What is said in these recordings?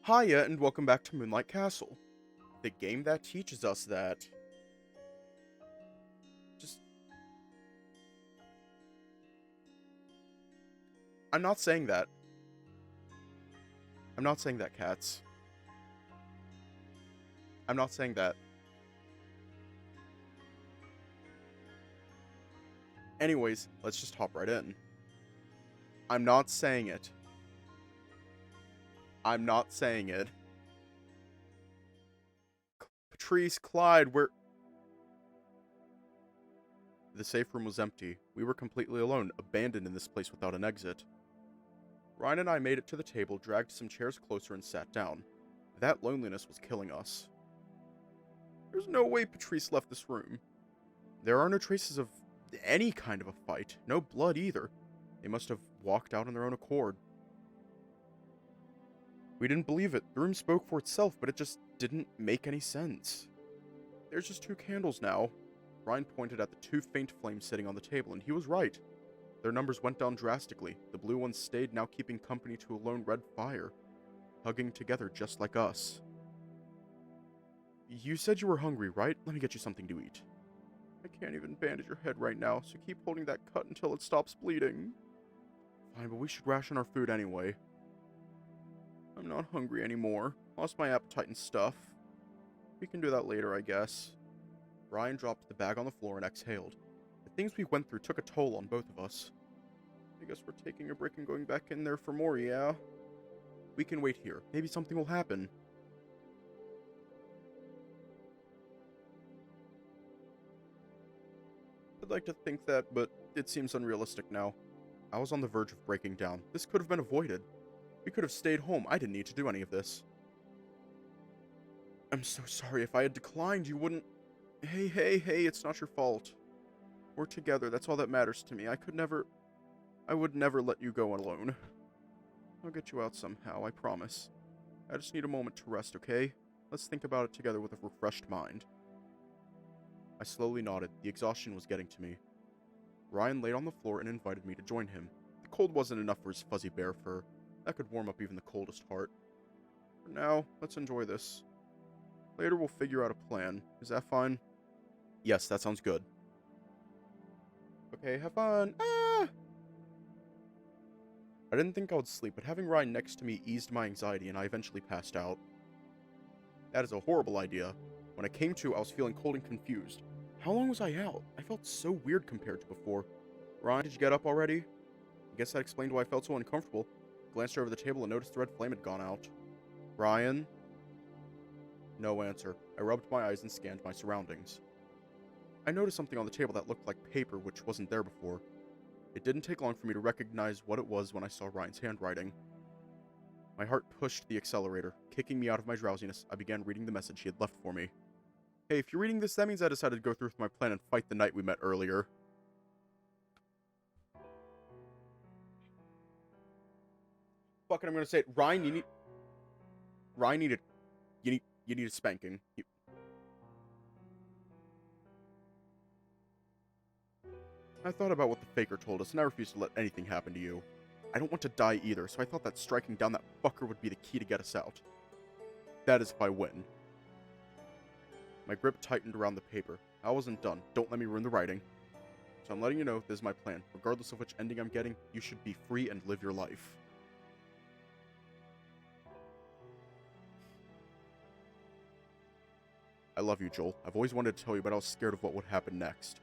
Hiya, and welcome back to Moonlight Castle, the game that teaches us that. Just. I'm not saying that. I'm not saying that, cats. I'm not saying that. Anyways, let's just hop right in. I'm not saying it. I'm not saying it. Patrice, Clyde, where. The safe room was empty. We were completely alone, abandoned in this place without an exit. Ryan and I made it to the table, dragged some chairs closer, and sat down. That loneliness was killing us. There's no way Patrice left this room. There are no traces of any kind of a fight. No blood either. They must have walked out on their own accord. We didn't believe it. The room spoke for itself, but it just didn't make any sense. There's just two candles now. Ryan pointed at the two faint flames sitting on the table, and he was right. Their numbers went down drastically. The blue ones stayed, now keeping company to a lone red fire, hugging together just like us. You said you were hungry, right? Let me get you something to eat. I can't even bandage your head right now, so keep holding that cut until it stops bleeding. Fine, but we should ration our food anyway. I'm not hungry anymore. Lost my appetite and stuff. We can do that later, I guess. Ryan dropped the bag on the floor and exhaled. The things we went through took a toll on both of us. I guess we're taking a break and going back in there for more, yeah? We can wait here. Maybe something will happen. I'd like to think that, but it seems unrealistic now. I was on the verge of breaking down. This could have been avoided. We could have stayed home. I didn't need to do any of this. I'm so sorry. If I had declined, you wouldn't... Hey, it's not your fault. We're together. That's all that matters to me. I would never let you go alone. I'll get you out somehow, I promise. I just need a moment to rest, okay? Let's think about it together with a refreshed mind. I slowly nodded. The exhaustion was getting to me. Ryan laid on the floor and invited me to join him. The cold wasn't enough for his fuzzy bear fur. That could warm up even the coldest heart. For now, let's enjoy this. Later we'll figure out a plan. Is that fine? Yes, that sounds good. Okay, have fun. Ah! I didn't think I would sleep, but having Ryan next to me eased my anxiety and I eventually passed out. That is a horrible idea. When I came to, I was feeling cold and confused. How long was I out? I felt so weird compared to before. Ryan, did you get up already? I guess that explained why I felt so uncomfortable. I glanced over the table and noticed the red flame had gone out. Ryan? No answer. I rubbed my eyes and scanned my surroundings. I noticed something on the table that looked like paper, which wasn't there before. It didn't take long for me to recognize what it was when I saw Ryan's handwriting. My heart pushed the accelerator. Kicking me out of my drowsiness, I began reading the message he had left for me. Hey, if you're reading this, that means I decided to go through with my plan and fight the knight we met earlier. Fuck it, I'm gonna say it. Ryan, you need a spanking. I thought about what the faker told us, and I refused to let anything happen to you. I don't want to die either, so I thought that striking down that fucker would be the key to get us out. That is if I win. My grip tightened around the paper. I wasn't done. Don't let me ruin the writing. So I'm letting you know this is my plan. Regardless of which ending I'm getting, you should be free and live your life. I love you, Joel. I've always wanted to tell you, but I was scared of what would happen next.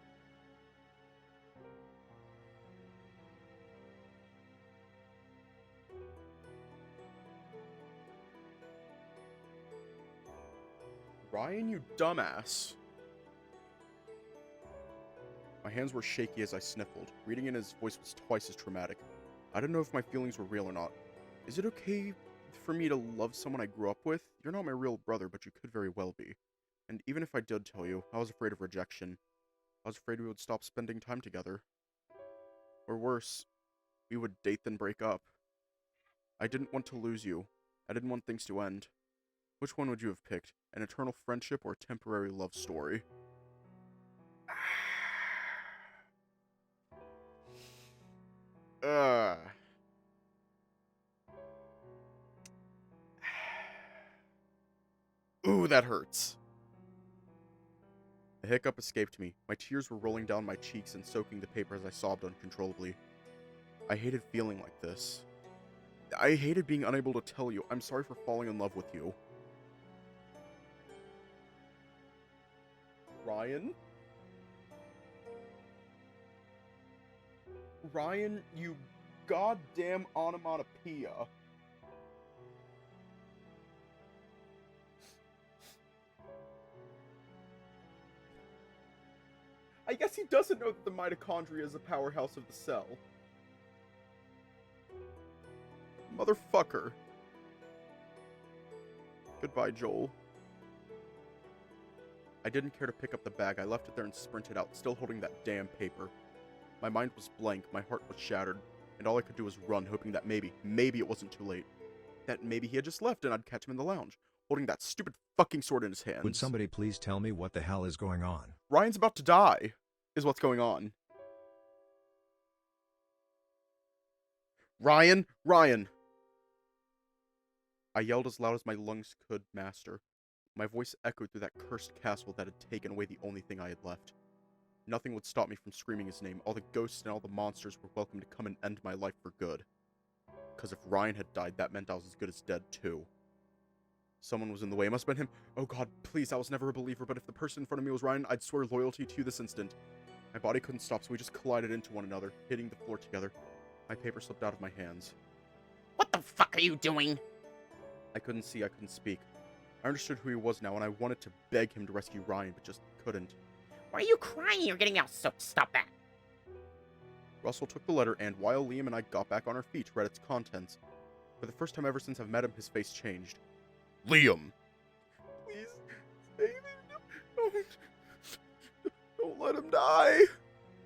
Ryan, you dumbass. My hands were shaky as I sniffled. Reading in his voice was twice as traumatic. I didn't know if my feelings were real or not. Is it okay for me to love someone I grew up with? You're not my real brother, but you could very well be. And even if I did tell you, I was afraid of rejection. I was afraid we would stop spending time together. Or worse, we would date then break up. I didn't want to lose you. I didn't want things to end. Which one would you have picked? An eternal friendship or a temporary love story? Ooh, that hurts. A hiccup escaped me. My tears were rolling down my cheeks and soaking the paper as I sobbed uncontrollably. I hated feeling like this. I hated being unable to tell you, I'm sorry for falling in love with you. Ryan? Ryan, you goddamn onomatopoeia. I guess he doesn't know that the mitochondria is a powerhouse of the cell. Motherfucker. Goodbye, Joel. I didn't care to pick up the bag. I left it there and sprinted out, still holding that damn paper. My mind was blank, my heart was shattered, and all I could do was run, hoping that maybe it wasn't too late. That maybe he had just left and I'd catch him in the lounge, holding that stupid fucking sword in his hands. Would somebody please tell me what the hell is going on? Ryan's about to die, is what's going on. Ryan! Ryan! I yelled as loud as my lungs could master. My voice echoed through that cursed castle that had taken away the only thing I had left. Nothing would stop me from screaming his name. All the ghosts and all the monsters were welcome to come and end my life for good. Because if Ryan had died, that meant I was as good as dead too. Someone was in the way. It must have been him. Oh god, please, I was never a believer, but if the person in front of me was Ryan, I'd swear loyalty to you this instant. My body couldn't stop, so we just collided into one another, hitting the floor together. My paper slipped out of my hands. What the fuck are you doing? I couldn't see, I couldn't speak. I understood who he was now, and I wanted to beg him to rescue Ryan, but just couldn't. Why are you crying? You're getting all soaked. Stop that. Russell took the letter, and while Liam and I got back on our feet, read its contents. For the first time ever since I've met him, his face changed. Liam! Please, save him. Don't let him die.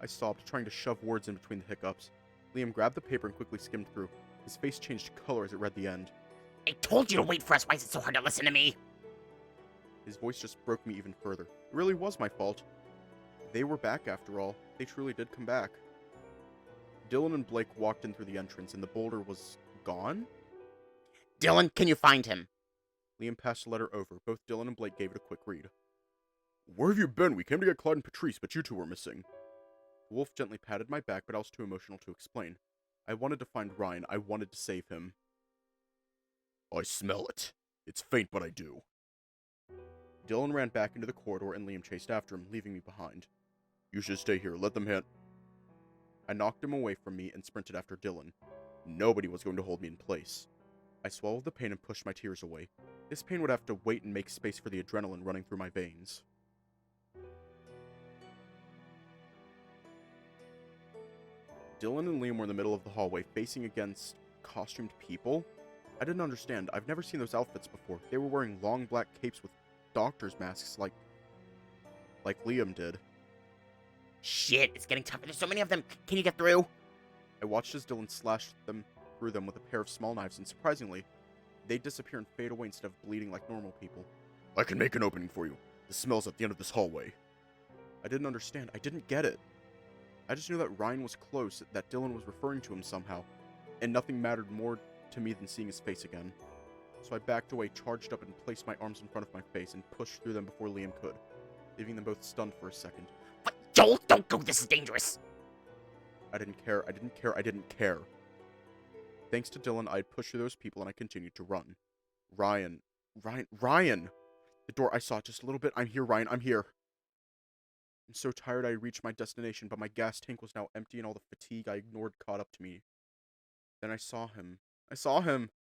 I sobbed, trying to shove words in between the hiccups. Liam grabbed the paper and quickly skimmed through. His face changed color as it read the end. I told you to wait for us. Why is it so hard to listen to me? His voice just broke me even further. It really was my fault. They were back after all. They truly did come back. Dylan and Blake walked in through the entrance, and the boulder was gone? Dylan, can you find him? Liam passed the letter over. Both Dylan and Blake gave it a quick read. Where have you been? We came to get Clyde and Patrice, but you two were missing. The wolf gently patted my back, but I was too emotional to explain. I wanted to find Ryan. I wanted to save him. I smell it. It's faint, but I do. Dylan ran back into the corridor, and Liam chased after him, leaving me behind. You should stay here. Let them hit. I knocked him away from me and sprinted after Dylan. Nobody was going to hold me in place. I swallowed the pain and pushed my tears away. This pain would have to wait and make space for the adrenaline running through my veins. Dylan and Liam were in the middle of the hallway, facing against costumed people. I didn't understand. I've never seen those outfits before. They were wearing long black capes with doctor's masks like Liam did. Shit, it's getting tougher. There's so many of them. Can you get through? I watched as Dylan slashed through them with a pair of small knives, and surprisingly, they'd disappear and fade away instead of bleeding like normal people. I can make an opening for you. The smell's at the end of this hallway. I didn't understand. I didn't get it. I just knew that Ryan was close, that Dylan was referring to him somehow, and nothing mattered more to me than seeing his face again. So I backed away, charged up, and placed my arms in front of my face and pushed through them before Liam could, leaving them both stunned for a second. What? Joel, don't go. This is dangerous. I didn't care. I didn't care. I didn't care. Thanks to Dylan, I had pushed through those people and I continued to run. Ryan! The door, I saw it just a little bit. I'm here, Ryan. I'm here. I'm so tired I reached my destination, but my gas tank was now empty and all the fatigue I ignored caught up to me. Then I saw him. I saw him.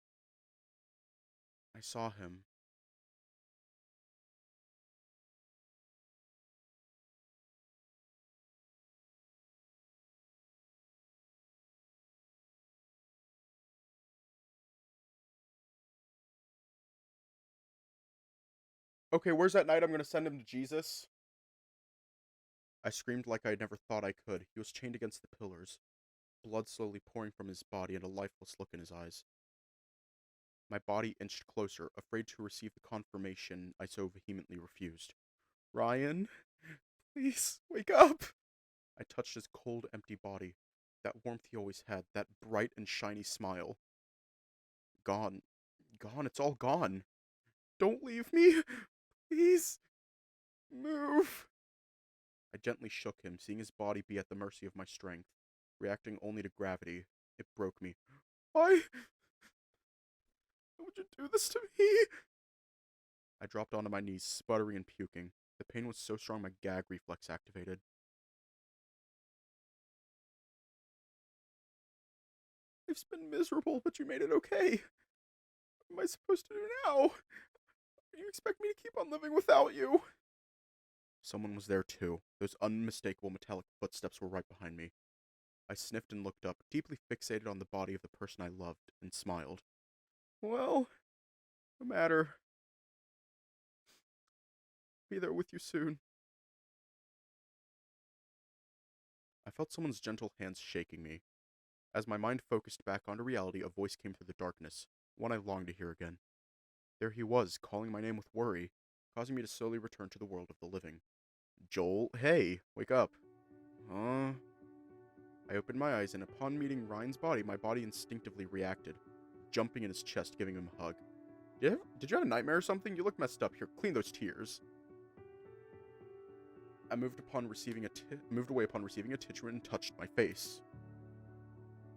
Okay, where's that knight? I'm gonna send him to Jesus. I screamed like I had never thought I could. He was chained against the pillars, blood slowly pouring from his body and a lifeless look in his eyes. My body inched closer, afraid to receive the confirmation I so vehemently refused. Ryan, please, wake up! I touched his cold, empty body, that warmth he always had, that bright and shiny smile. Gone. Gone, it's all gone. Don't leave me. Please. Move. I gently shook him, seeing his body be at the mercy of my strength, reacting only to gravity. It broke me. Why? Why would you do this to me? I dropped onto my knees, sputtering and puking. The pain was so strong my gag reflex activated. Life's been miserable, but you made it okay. What am I supposed to do now? Do you expect me to keep on living without you? Someone was there too. Those unmistakable metallic footsteps were right behind me. I sniffed and looked up, deeply fixated on the body of the person I loved, and smiled. Well, no matter. Be there with you soon. I felt someone's gentle hands shaking me. As my mind focused back onto reality, a voice came through the darkness, one I longed to hear again. There he was, calling my name with worry, causing me to slowly return to the world of the living. Joel, hey, wake up. Huh? I opened my eyes, and upon meeting Ryan's body, my body instinctively reacted, jumping in his chest, giving him a hug. Did you have a nightmare or something? You look messed up. Here, clean those tears. I moved away upon receiving a titch and touched my face.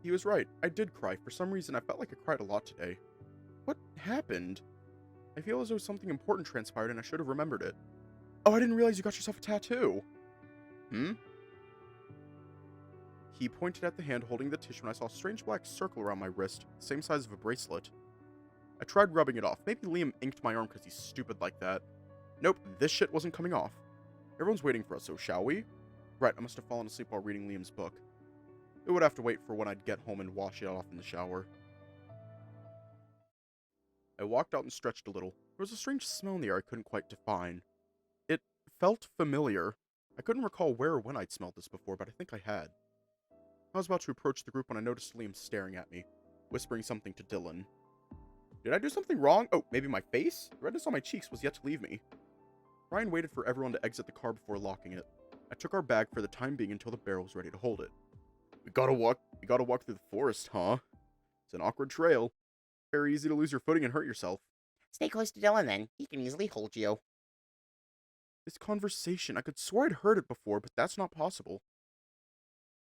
He was right. I did cry. For some reason, I felt like I cried a lot today. What happened? I feel as though something important transpired and I should have remembered it. Oh, I didn't realize you got yourself a tattoo. Hmm? He pointed at the hand holding the tissue and I saw a strange black circle around my wrist, the same size of a bracelet. I tried rubbing it off. Maybe Liam inked my arm because he's stupid like that. Nope, this shit wasn't coming off. Everyone's waiting for us, so shall we? Right, I must have fallen asleep while reading Liam's book. It would have to wait for when I'd get home and wash it off in the shower. I walked out and stretched a little. There was a strange smell in the air I couldn't quite define. It felt familiar. I couldn't recall where or when I'd smelled this before, but I think I had. I was about to approach the group when I noticed Liam staring at me, whispering something to Dylan. Did I do something wrong? Oh, maybe my face? The redness on my cheeks was yet to leave me. Ryan waited for everyone to exit the car before locking it. I took our bag for the time being until the barrel was ready to hold it. We gotta walk through the forest, huh? It's an awkward trail. Very easy to lose your footing and hurt yourself. Stay close to Dylan then. He can easily hold you. This conversation, I could swear I'd heard it before, but that's not possible.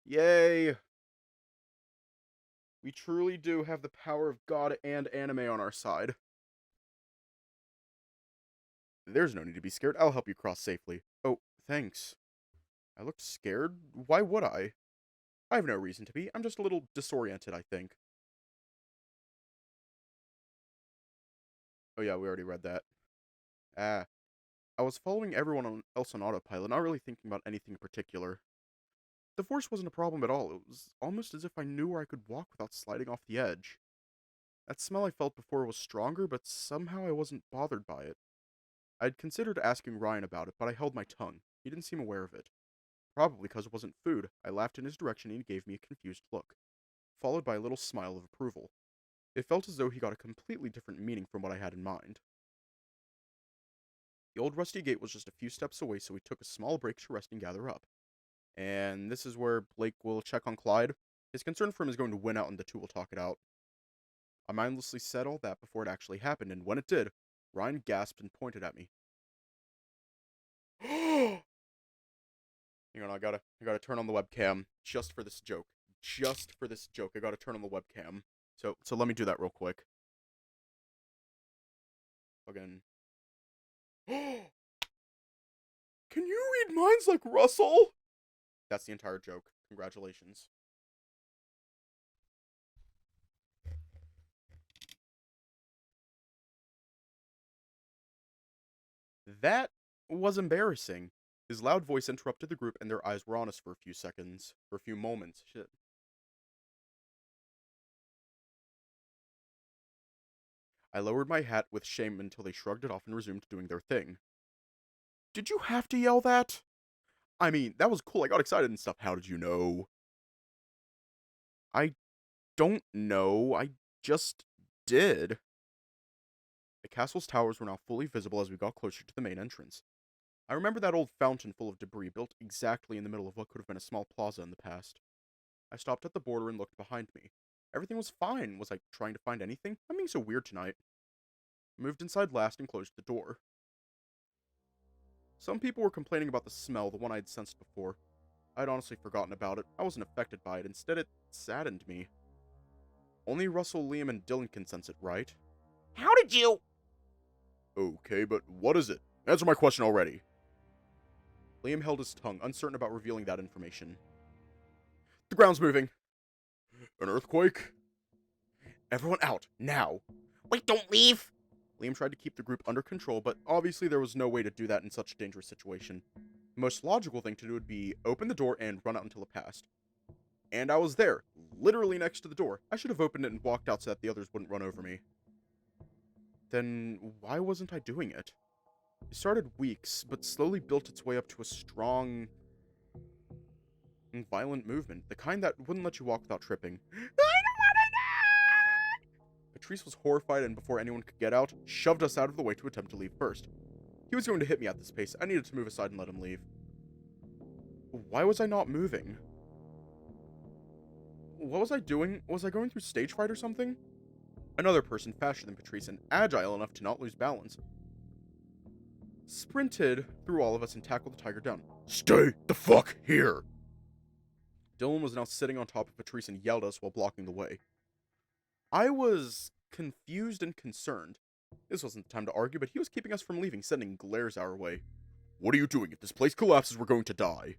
Yay! We truly do have the power of God and anime on our side. There's no need to be scared. I'll help you cross safely. Oh, thanks. I looked scared? Why would I? I have no reason to be. I'm just a little disoriented, I think. Oh yeah, we already read that. Ah. I was following everyone else on autopilot, not really thinking about anything in particular. The force wasn't a problem at all. It was almost as if I knew where I could walk without sliding off the edge. That smell I felt before was stronger, but somehow I wasn't bothered by it. I'd considered asking Ryan about it, but I held my tongue. He didn't seem aware of it. Probably because it wasn't food. I laughed in his direction and he gave me a confused look, followed by a little smile of approval. It felt as though he got a completely different meaning from what I had in mind. The old rusty gate was just a few steps away, so we took a small break to rest and gather up. And this is where Blake will check on Clyde. His concern for him is going to win out and the two will talk it out. I mindlessly said all that before it actually happened, and when it did, Ryan gasped and pointed at me. Hang on, I gotta turn on the webcam just for this joke. Just for this joke, I gotta turn on the webcam. So let me do that real quick. Again. Can you read minds like Russell? That's the entire joke. Congratulations. That was embarrassing. His loud voice interrupted the group and their eyes were on us for a few seconds. For a few moments. Shit. I lowered my hat with shame until they shrugged it off and resumed doing their thing. Did you have to yell that? I mean, that was cool. I got excited and stuff. How did you know? I don't know. I just did. The castle's towers were now fully visible as we got closer to the main entrance. I remember that old fountain full of debris built exactly in the middle of what could have been a small plaza in the past. I stopped at the border and looked behind me. Everything was fine. Was I trying to find anything? I'm being so weird tonight. Moved inside last and closed the door. Some people were complaining about the smell, the one I had sensed before. I'd honestly forgotten about it. I wasn't affected by it. Instead, it saddened me. Only Russell, Liam, and Dylan can sense it, right? How did you? Okay, but what is it? Answer my question already. Liam held his tongue, uncertain about revealing that information. The ground's moving. An earthquake? Everyone out, now. Wait, don't leave. Liam tried to keep the group under control, but obviously there was no way to do that in such a dangerous situation. The most logical thing to do would be open the door and run out until it passed. And I was there, literally next to the door. I should have opened it and walked out so that the others wouldn't run over me. Then why wasn't I doing it? It started weak, but slowly built its way up to a strong and violent movement, the kind that wouldn't let you walk without tripping. I don't want to die! Patrice was horrified and before anyone could get out, shoved us out of the way to attempt to leave first. He was going to hit me at this pace. I needed to move aside and let him leave. Why was I not moving? What was I doing? Was I going through stage fright or something? Another person faster than Patrice and agile enough to not lose balance sprinted through all of us and tackled the tiger down. Stay the fuck here! Dylan was now sitting on top of Patrice and yelled at us while blocking the way. I was confused and concerned. This wasn't the time to argue, but he was keeping us from leaving, sending glares our way. What are you doing? If this place collapses, we're going to die.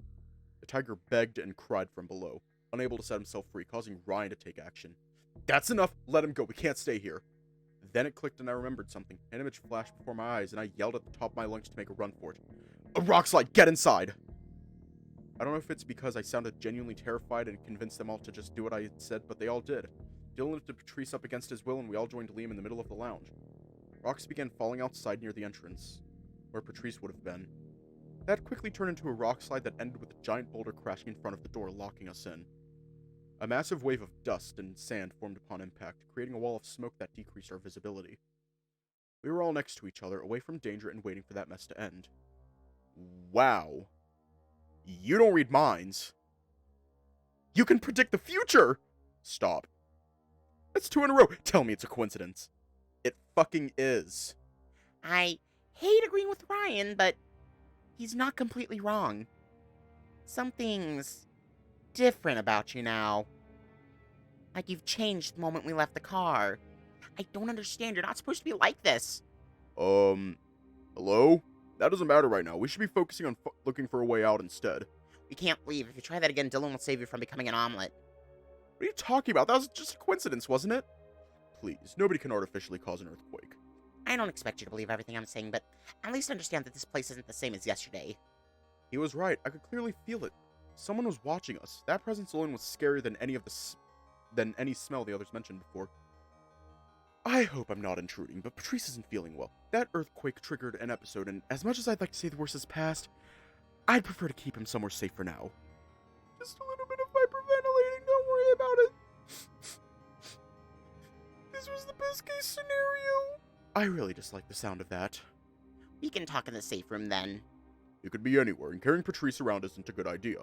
The tiger begged and cried from below, unable to set himself free, causing Ryan to take action. That's enough! Let him go, we can't stay here. Then it clicked and I remembered something. An image flashed before my eyes and I yelled at the top of my lungs to make a run for it. A rock slide! Get inside! I don't know if it's because I sounded genuinely terrified and convinced them all to just do what I had said, but they all did. Dylan lifted Patrice up against his will and we all joined Liam in the middle of the lounge. Rocks began falling outside near the entrance, where Patrice would have been. That quickly turned into a rock slide that ended with a giant boulder crashing in front of the door, locking us in. A massive wave of dust and sand formed upon impact, creating a wall of smoke that decreased our visibility. We were all next to each other, away from danger and waiting for that mess to end. Wow. You don't read minds. You can predict the future! Stop. That's 2 in a row. Tell me it's a coincidence. It fucking is. I hate agreeing with Ryan, but he's not completely wrong. Something's different about you now. Like you've changed the moment we left the car. I don't understand. You're not supposed to be like this. Hello? That doesn't matter right now. We should be focusing on looking for a way out instead. We can't leave. If you try that again, Dylan will save you from becoming an omelet. What are you talking about? That was just a coincidence, wasn't it? Please, nobody can artificially cause an earthquake. I don't expect you to believe everything I'm saying, but at least understand that this place isn't the same as yesterday. He was right. I could clearly feel it. Someone was watching us. That presence alone was scarier than any smell the others mentioned before. I hope I'm not intruding, but Patrice isn't feeling well. That earthquake triggered an episode, and as much as I'd like to say the worst is past, I'd prefer to keep him somewhere safe for now. Just a little bit of hyperventilating, don't worry about it. This was the best case scenario. I really dislike the sound of that. We can talk in the safe room then. It could be anywhere, and carrying Patrice around isn't a good idea.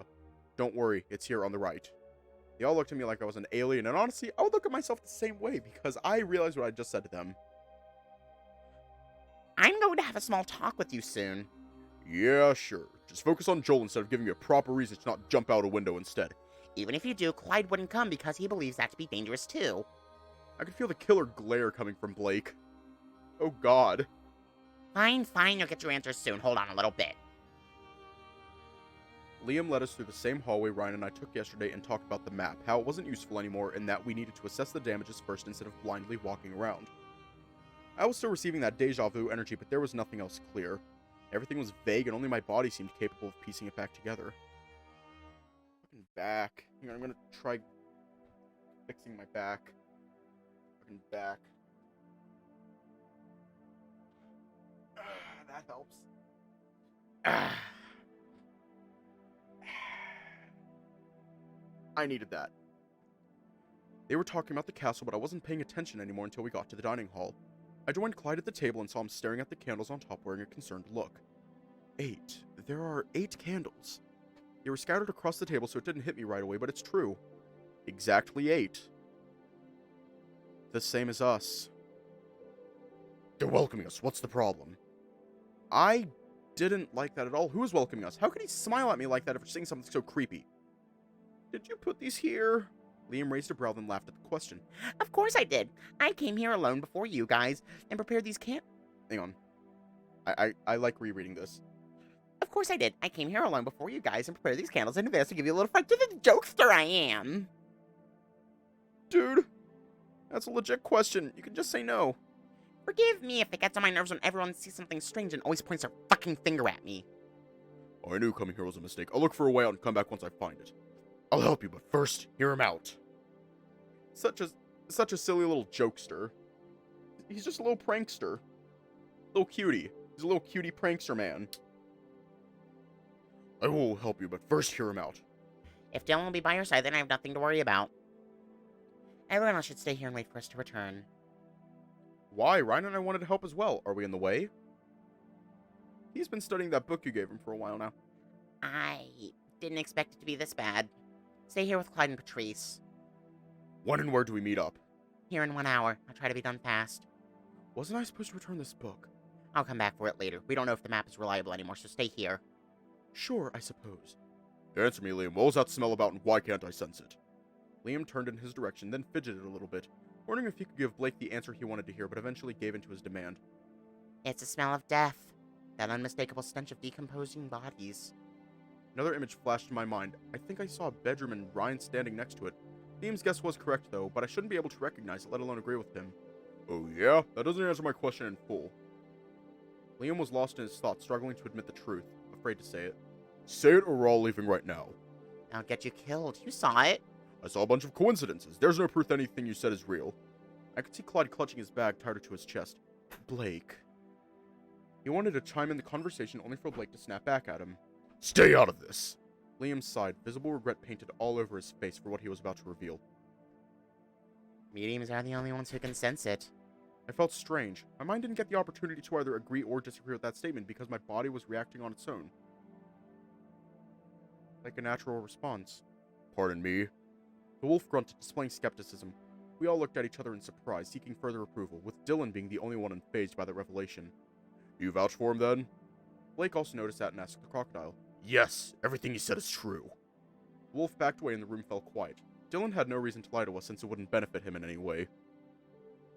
Don't worry, it's here on the right. They all looked at me like I was an alien, and honestly, I would look at myself the same way, because I realized what I just said to them. I'm going to have a small talk with you soon. Yeah, sure. Just focus on Joel instead of giving me a proper reason to not jump out a window instead. Even if you do, Clyde wouldn't come because he believes that to be dangerous too. I could feel the killer glare coming from Blake. Oh god. Fine, you'll get your answers soon. Hold on a little bit. Liam led us through the same hallway Ryan and I took yesterday and talked about the map, how it wasn't useful anymore and that we needed to assess the damages first instead of blindly walking around. I was still receiving that deja vu energy, but there was nothing else clear. Everything was vague and only my body seemed capable of piecing it back together. Fucking back. Here, I'm gonna try fixing my back. Fucking back. That helps. I needed that. They were talking about the castle, but I wasn't paying attention anymore until we got to the dining hall. I joined Clyde at the table and saw him staring at the candles on top, wearing a concerned look. 8. There are 8 candles. They were scattered across the table, so it didn't hit me right away, but it's true. Exactly 8. The same as us. They're welcoming us. What's the problem? I didn't like that at all. Who is welcoming us? How could he smile at me like that after saying something so creepy? Did you put these here? Liam raised a brow, then laughed at the question. Of course I did. I came here alone before you guys and prepared these Hang on. I like rereading this. Of course I did. I came here alone before you guys and prepared these candles in advance to give you a little fright to the jokester I am. Dude, that's a legit question. You can just say no. Forgive me if it gets on my nerves when everyone sees something strange and always points their fucking finger at me. I knew coming here was a mistake. I'll look for a way out and come back once I find it. I'll help you, but first, hear him out. Such a silly little jokester. He's just a little prankster. Little cutie. He's a little cutie prankster man. I will help you, but first hear him out. If Dylan will be by your side, then I have nothing to worry about. Everyone else should stay here and wait for us to return. Why? Ryan and I wanted to help as well. Are we in the way? He's been studying that book you gave him for a while now. I didn't expect it to be this bad. Stay here with Clyde and Patrice. When and where do we meet up? Here in 1 hour. I'll try to be done fast. Wasn't I supposed to return this book? I'll come back for it later. We don't know if the map is reliable anymore, so stay here. Sure, I suppose. Answer me, Liam. What was that smell about and why can't I sense it? Liam turned in his direction, then fidgeted a little bit, wondering if he could give Blake the answer he wanted to hear, but eventually gave in to his demand. It's the smell of death. That unmistakable stench of decomposing bodies. Another image flashed in my mind. I think I saw a bedroom and Ryan standing next to it. Liam's guess was correct, though, but I shouldn't be able to recognize it, let alone agree with him. Oh yeah? That doesn't answer my question in full. Liam was lost in his thoughts, struggling to admit the truth, afraid to say it. Say it or we're all leaving right now. I'll get you killed. You saw it. I saw a bunch of coincidences. There's no proof anything you said is real. I could see Clyde clutching his bag tighter to his chest. Blake. He wanted to chime in the conversation only for Blake to snap back at him. Stay out of this! Liam sighed, visible regret painted all over his face for what he was about to reveal. Mediums are the only ones who can sense it. I felt strange. My mind didn't get the opportunity to either agree or disagree with that statement because my body was reacting on its own. Like a natural response. Pardon me? The wolf grunted, displaying skepticism. We all looked at each other in surprise, seeking further approval, with Dylan being the only one unfazed by the revelation. You vouch for him, then? Blake also noticed that and asked the crocodile. Yes, everything he said is true. The wolf backed away and the room fell quiet. Dylan had no reason to lie to us since it wouldn't benefit him in any way.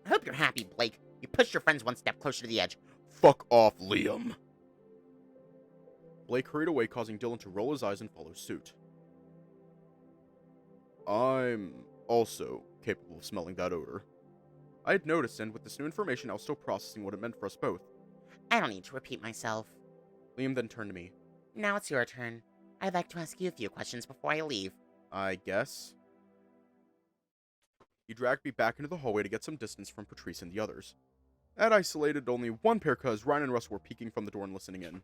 I hope you're happy, Blake. You pushed your friends one step closer to the edge. Fuck off, Liam! Blake hurried away, causing Dylan to roll his eyes and follow suit. I'm also capable of smelling that odor. I had noticed, and with this new information, I was still processing what it meant for us both. I don't need to repeat myself. Liam then turned to me. Now it's your turn. I'd like to ask you a few questions before I leave. I guess. He dragged me back into the hallway to get some distance from Patrice and the others. That isolated only one pair cause Ryan and Russ were peeking from the door and listening in.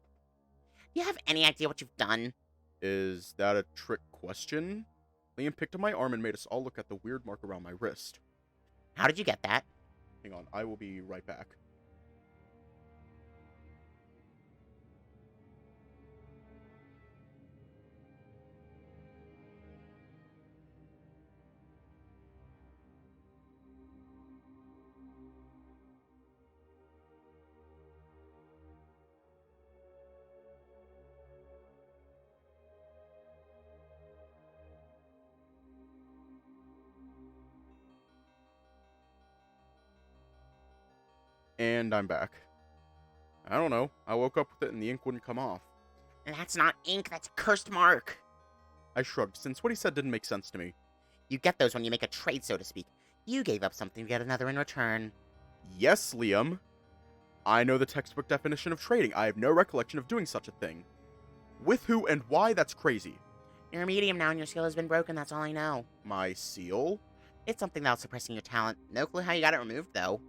You have any idea what you've done? Is that a trick question? Liam picked up my arm and made us all look at the weird mark around my wrist. How did you get that? Hang on, I will be right back. And I'm back. I don't know. I woke up with it and the ink wouldn't come off. That's not ink, that's a cursed mark. I shrugged, since what he said didn't make sense to me. You get those when you make a trade, so to speak. You gave up something to get another in return. Yes, Liam. I know the textbook definition of trading. I have no recollection of doing such a thing. With who and why, that's crazy. You're a medium now and your skill has been broken, that's all I know. My seal? It's something that's suppressing your talent. No clue how you got it removed, though.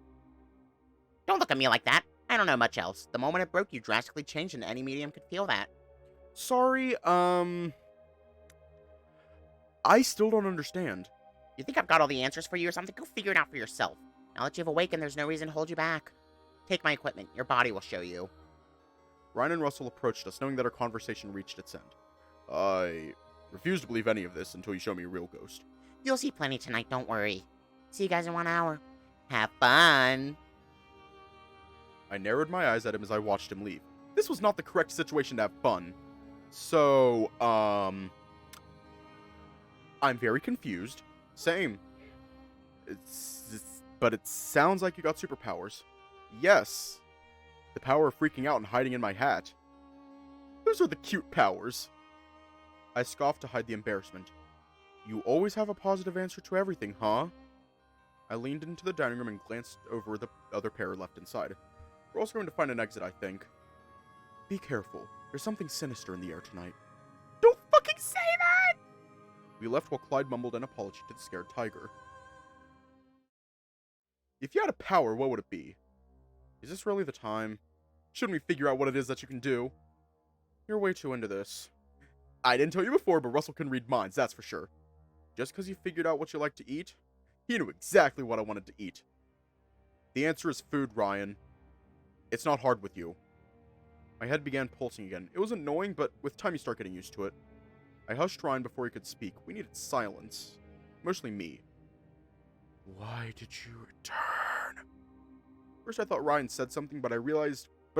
Don't look at me like that. I don't know much else. The moment it broke, you drastically changed and any medium could feel that. Sorry, I still don't understand. You think I've got all the answers for you or something? Go figure it out for yourself. Now that you've awakened, there's no reason to hold you back. Take my equipment. Your body will show you. Ryan and Russell approached us, knowing that our conversation reached its end. I refuse to believe any of this until you show me a real ghost. You'll see plenty tonight, don't worry. See you guys in 1 hour. Have fun! I narrowed my eyes at him as I watched him leave. This was not the correct situation to have fun. So, I'm very confused. Same. But it sounds like you got superpowers. Yes. The power of freaking out and hiding in my hat. Those are the cute powers. I scoffed to hide the embarrassment. You always have a positive answer to everything, huh? I leaned into the dining room and glanced over the other pair left inside. We're also going to find an exit, I think. Be careful. There's something sinister in the air tonight. Don't fucking say that! We left while Clyde mumbled an apology to the scared tiger. If you had a power, what would it be? Is this really the time? Shouldn't we figure out what it is that you can do? You're way too into this. I didn't tell you before, but Russell can read minds, that's for sure. Just because you figured out what you like to eat, he knew exactly what I wanted to eat. The answer is food, Ryan. It's not hard with you. My head began pulsing again. It was annoying, but with time you start getting used to it. I hushed Ryan before he could speak. We needed silence. Mostly me. Why did you return? First I thought Ryan said something, but I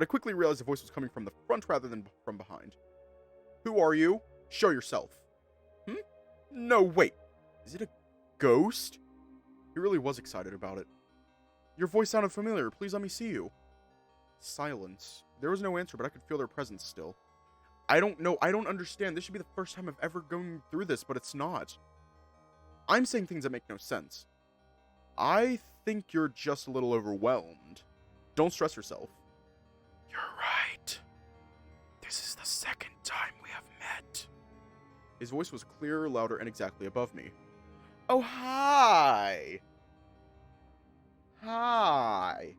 quickly realized the voice was coming from the front rather than from behind. Who are you? Show yourself. No, wait. Is it a ghost? He really was excited about it. Your voice sounded familiar. Please let me see you. Silence. There was no answer, but I could feel their presence still. I don't know. I don't understand. This should be the first time I've ever gone through this, but it's not. I'm saying things that make no sense. I think you're just a little overwhelmed. Don't stress yourself. You're right. This is the second time we have met. His voice was clearer, louder, and exactly above me. Oh, hi. Hi.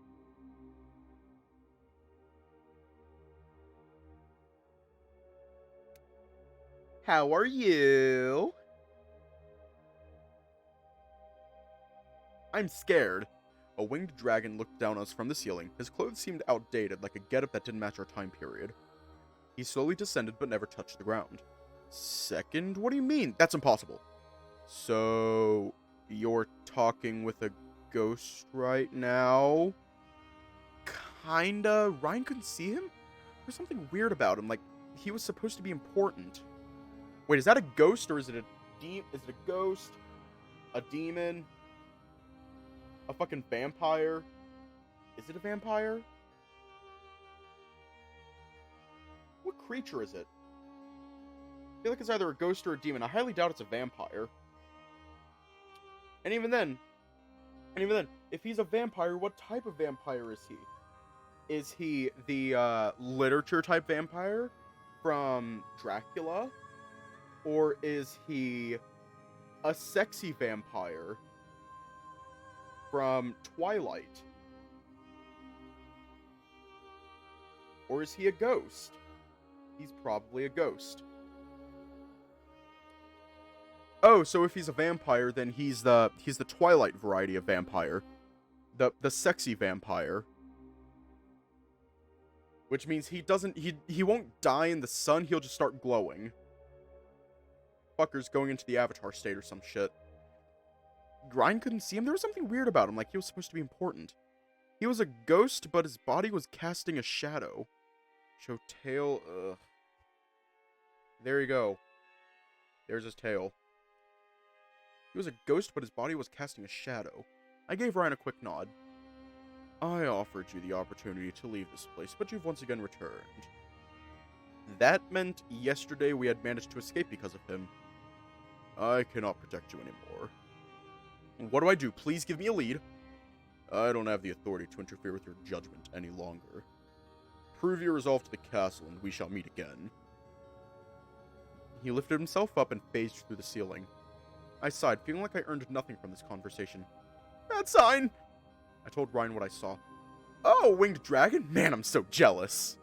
How are you? I'm scared. A winged dragon looked down on us from the ceiling. His clothes seemed outdated, like a getup that didn't match our time period. He slowly descended but never touched the ground. Second? What do you mean? That's impossible. So, you're talking with a ghost right now? Kinda. Ryan couldn't see him? There's something weird about him, like he was supposed to be important. Wait, is that a ghost or is it is it a ghost? A demon? A fucking vampire? Is it a vampire? What creature is it? I feel like it's either a ghost or a demon. I highly doubt it's a vampire. And even then, if he's a vampire, what type of vampire is he? Is he the literature type vampire from Dracula? Or is he a sexy vampire from Twilight? Or is he a ghost? He's probably a ghost. Oh, so if he's a vampire, then he's the Twilight variety of vampire. The sexy vampire. Which means he won't die in the sun, he'll just start glowing. Fucker's going into the Avatar state or some shit. Ryan couldn't see him. There was something weird about him, like he was supposed to be important. He was a ghost, but his body was casting a shadow. Show tail, ugh. There you go. There's his tail. He was a ghost, but his body was casting a shadow. I gave Ryan a quick nod. I offered you the opportunity to leave this place, but you've once again returned. That meant yesterday we had managed to escape because of him. I cannot protect you anymore. What do I do? Please give me a lead. I don't have the authority to interfere with your judgment any longer. Prove your resolve to the castle, and we shall meet again. He lifted himself up and phased through the ceiling. I sighed, feeling like I earned nothing from this conversation. Bad sign! I told Ryan what I saw. Oh, winged dragon? Man, I'm so jealous.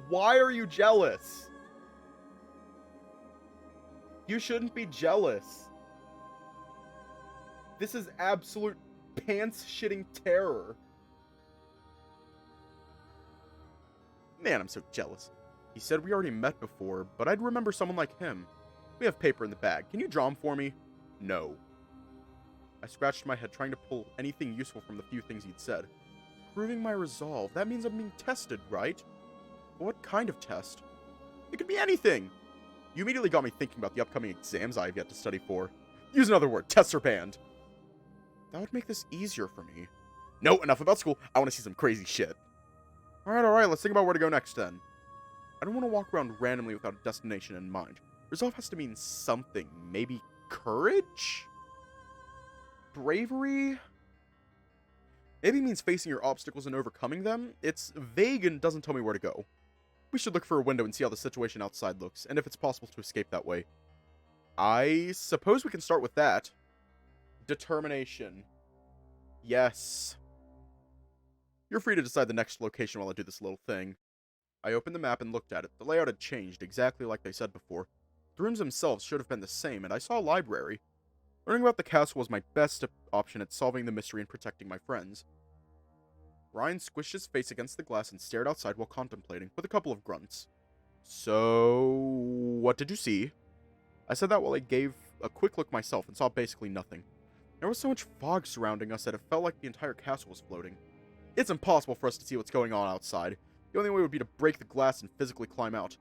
Why are you jealous? You shouldn't be jealous. This is absolute pants-shitting terror. Man, I'm so jealous. He said we already met before, but I'd remember someone like him. We have paper in the bag. Can you draw him for me? No. I scratched my head trying to pull anything useful from the few things he'd said. Proving my resolve. That means I'm being tested, right? But what kind of test? It could be anything! You immediately got me thinking about the upcoming exams I have yet to study for. Use another word. Tests are banned. That would make this easier for me. No, enough about school. I want to see some crazy shit. Alright, let's think about where to go next then. I don't want to walk around randomly without a destination in mind. Resolve has to mean something. Maybe courage? Bravery? Maybe means facing your obstacles and overcoming them. It's vague and doesn't tell me where to go. We should look for a window and see how the situation outside looks, and if it's possible to escape that way. I suppose we can start with that. Determination. Yes. You're free to decide the next location while I do this little thing. I opened the map and looked at it. The layout had changed, exactly like they said before. The rooms themselves should have been the same, and I saw a library. Learning about the castle was my best option at solving the mystery and protecting my friends. Ryan squished his face against the glass and stared outside while contemplating, with a couple of grunts. So, what did you see? I said that while I gave a quick look myself and saw basically nothing. There was so much fog surrounding us that it felt like the entire castle was floating. It's impossible for us to see what's going on outside. The only way would be to break the glass and physically climb out.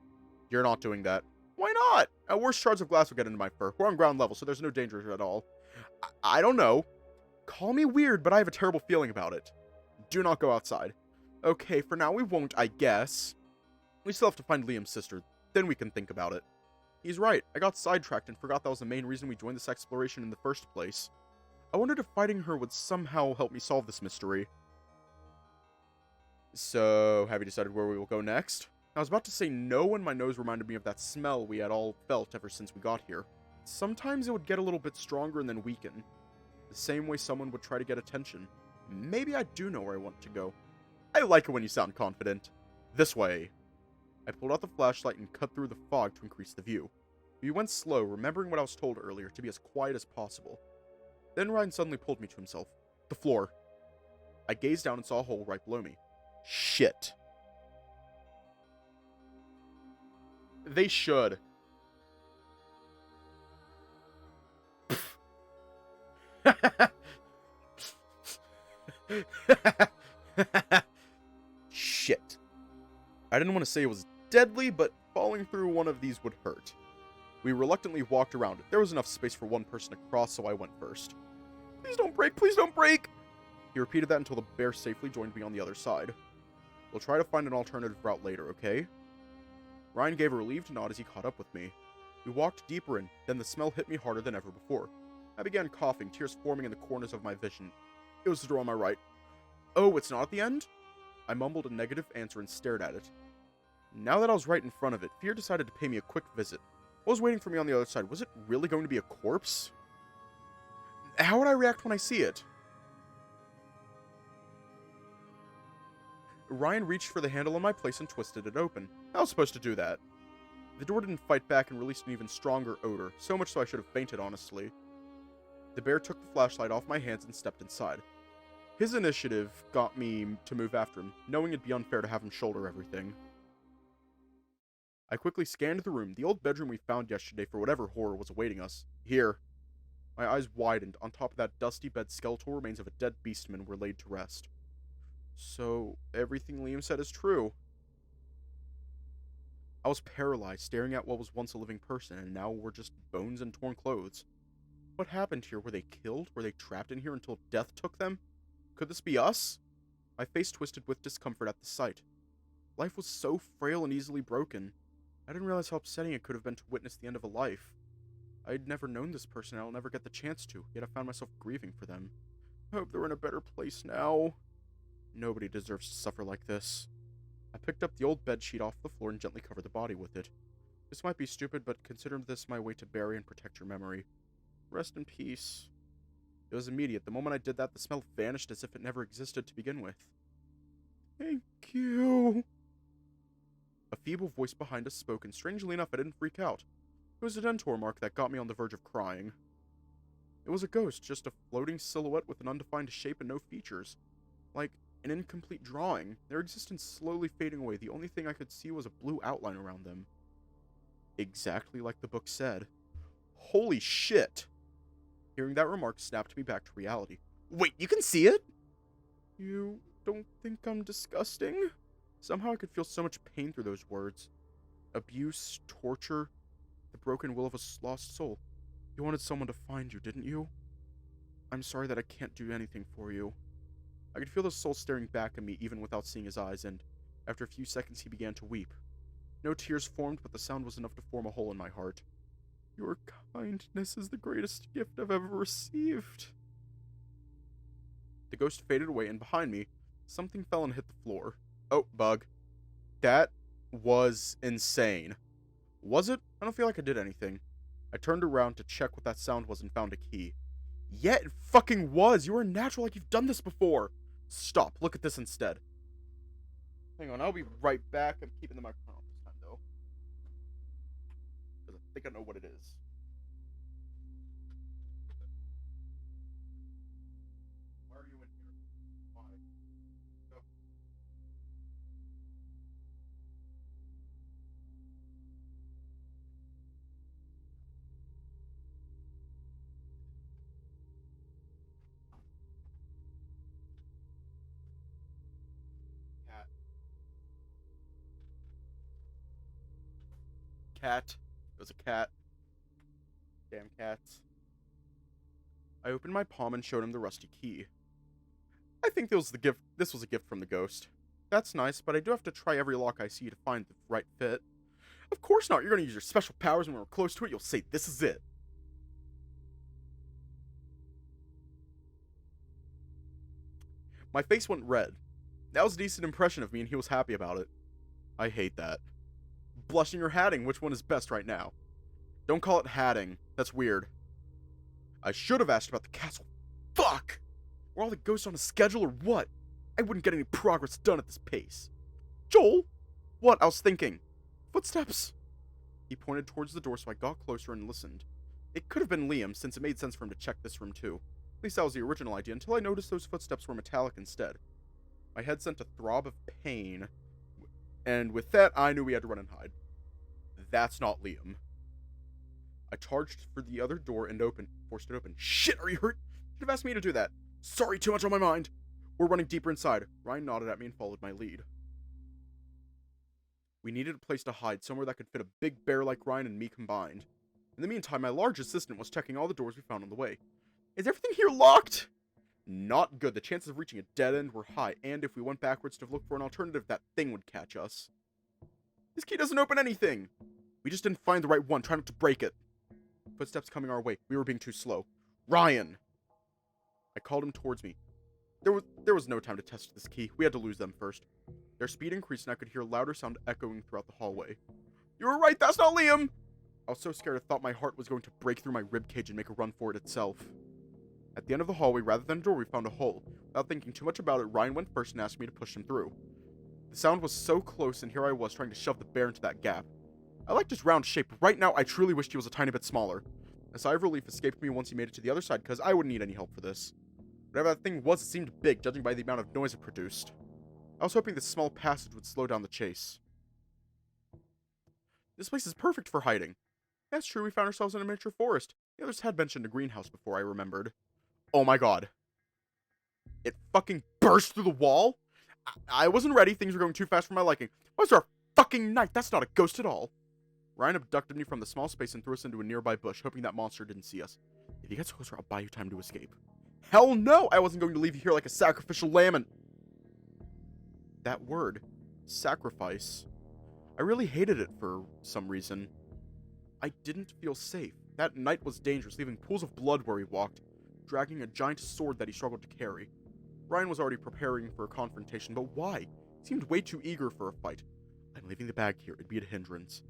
You're not doing that. Why not? At worst, shards of glass will get into my fur. We're on ground level, so there's no danger at all. I don't know. Call me weird, but I have a terrible feeling about it. Do not go outside. Okay, for now we won't, I guess. We still have to find Liam's sister. Then we can think about it. He's right. I got sidetracked and forgot that was the main reason we joined this exploration in the first place. I wondered if fighting her would somehow help me solve this mystery. So, have you decided where we will go next? I was about to say no when my nose reminded me of that smell we had all felt ever since we got here. Sometimes it would get a little bit stronger and then weaken. The same way someone would try to get attention. Maybe I do know where I want to go. I like it when you sound confident. This way. I pulled out the flashlight and cut through the fog to increase the view. We went slow, remembering what I was told earlier, to be as quiet as possible. Then Ryan suddenly pulled me to himself. The floor. I gazed down and saw a hole right below me. Shit. They should. Shit. I didn't want to say it was deadly, but falling through one of these would hurt. We reluctantly walked around it. There was enough space for one person to cross, so I went first. Please don't break, please don't break! He repeated that until the bear safely joined me on the other side. We'll try to find an alternative route later, okay? Ryan gave a relieved nod as he caught up with me. We walked deeper in, then the smell hit me harder than ever before. I began coughing, tears forming in the corners of my vision. It was the door on my right. Oh, it's not at the end? I mumbled a negative answer and stared at it. Now that I was right in front of it, fear decided to pay me a quick visit. What was waiting for me on the other side? Was it really going to be a corpse? How would I react when I see it? Ryan reached for the handle in my place and twisted it open. I was supposed to do that. The door didn't fight back and released an even stronger odor, so much so I should have fainted, honestly. The bear took the flashlight off my hands and stepped inside. His initiative got me to move after him, knowing it'd be unfair to have him shoulder everything. I quickly scanned the room, the old bedroom we found yesterday for whatever horror was awaiting us. Here. My eyes widened. On top of that dusty bed, skeletal remains of a dead beastman were laid to rest. So, everything Liam said is true. I was paralyzed, staring at what was once a living person, and now were just bones and torn clothes. What happened here? Were they killed? Were they trapped in here until death took them? Could this be us? My face twisted with discomfort at the sight. Life was so frail and easily broken. I didn't realize how upsetting it could have been to witness the end of a life. I'd never known this person, and I'll never get the chance to, yet I found myself grieving for them. I hope they're in a better place now. Nobody deserves to suffer like this. I picked up the old bedsheet off the floor and gently covered the body with it. This might be stupid, but consider this my way to bury and protect your memory. Rest in peace. It was immediate. The moment I did that, the smell vanished as if it never existed to begin with. Thank you. A feeble voice behind us spoke, and strangely enough, I didn't freak out. It was a dentor mark that got me on the verge of crying. It was a ghost, just a floating silhouette with an undefined shape and no features. Like an incomplete drawing, their existence slowly fading away. The only thing I could see was a blue outline around them. Exactly like the book said. Holy shit! Hearing that remark snapped me back to reality. Wait, you can see it? You don't think I'm disgusting? Somehow I could feel so much pain through those words. Abuse, torture, the broken will of a lost soul. You wanted someone to find you, didn't you? I'm sorry that I can't do anything for you. I could feel the soul staring back at me even without seeing his eyes, and after a few seconds he began to weep. No tears formed, but the sound was enough to form a hole in my heart. Your kindness is the greatest gift I've ever received. The ghost faded away, and behind me, something fell and hit the floor. Oh, bug. That was insane. Was it? I don't feel like I did anything. I turned around to check what that sound was and found a key. Yeah, it fucking was! You are natural like you've done this before! Stop, look at this instead. Hang on, I'll be right back. I'm keeping the microphone off this time, though. Because I think I know what it is. Why are you in here? Why? Go. Cat. Cat. It was a cat. Damn cats. I opened my palm and showed him the rusty key. I think this was a gift from the ghost. That's nice, but I do have to try every lock I see to find the right fit. Of course not. You're going to use your special powers, and when we're close to it, you'll say, this is it. My face went red. That was a decent impression of me, and he was happy about it. I hate that. Blushing or hatting, which one is best right now? Don't call it hatting. That's weird. I should have asked about the castle. Fuck! Were all the ghosts on a schedule or what? I wouldn't get any progress done at this pace. Joel? What? I was thinking. Footsteps. He pointed towards the door, so I got closer and listened. It could have been Liam, since it made sense for him to check this room too. At least that was the original idea, until I noticed those footsteps were metallic instead. My head sent a throb of pain, and with that, I knew we had to run and hide. That's not Liam. I charged for the other door and forced it open. Shit, are you hurt? You should have asked me to do that. Sorry, too much on my mind. We're running deeper inside. Ryan nodded at me and followed my lead. We needed a place to hide, somewhere that could fit a big bear like Ryan and me combined. In the meantime, my large assistant was checking all the doors we found on the way. Is everything here locked? Not good. The chances of reaching a dead end were high, and if we went backwards to look for an alternative, that thing would catch us. This key doesn't open anything. We just didn't find the right one. Try not to break it. Footsteps coming our way. We were being too slow. Ryan! I called him towards me. There was no time to test this key. We had to lose them first. Their speed increased and I could hear louder sound echoing throughout the hallway. You were right, that's not Liam! I was so scared I thought my heart was going to break through my ribcage and make a run for it itself. At the end of the hallway, rather than a door, we found a hole. Without thinking too much about it, Ryan went first and asked me to push him through. The sound was so close, and here I was trying to shove the bear into that gap. I liked his round shape, but right now I truly wished he was a tiny bit smaller. A sigh of relief escaped me once he made it to the other side, because I wouldn't need any help for this. Whatever that thing was, it seemed big, judging by the amount of noise it produced. I was hoping this small passage would slow down the chase. This place is perfect for hiding. That's true, we found ourselves in a miniature forest. The others had mentioned a greenhouse before, I remembered. Oh my god. It fucking burst through the wall? I wasn't ready, things were going too fast for my liking. Why is there a fucking knight? That's not a ghost at all. Ryan abducted me from the small space and threw us into a nearby bush, hoping that monster didn't see us. If he gets closer, I'll buy you time to escape. Hell no! I wasn't going to leave you here like a sacrificial lamb and... That word. Sacrifice. I really hated it for some reason. I didn't feel safe. That knight was dangerous, leaving pools of blood where he walked, dragging a giant sword that he struggled to carry. Ryan was already preparing for a confrontation, but why? He seemed way too eager for a fight. I'm leaving the bag here. It'd be a hindrance.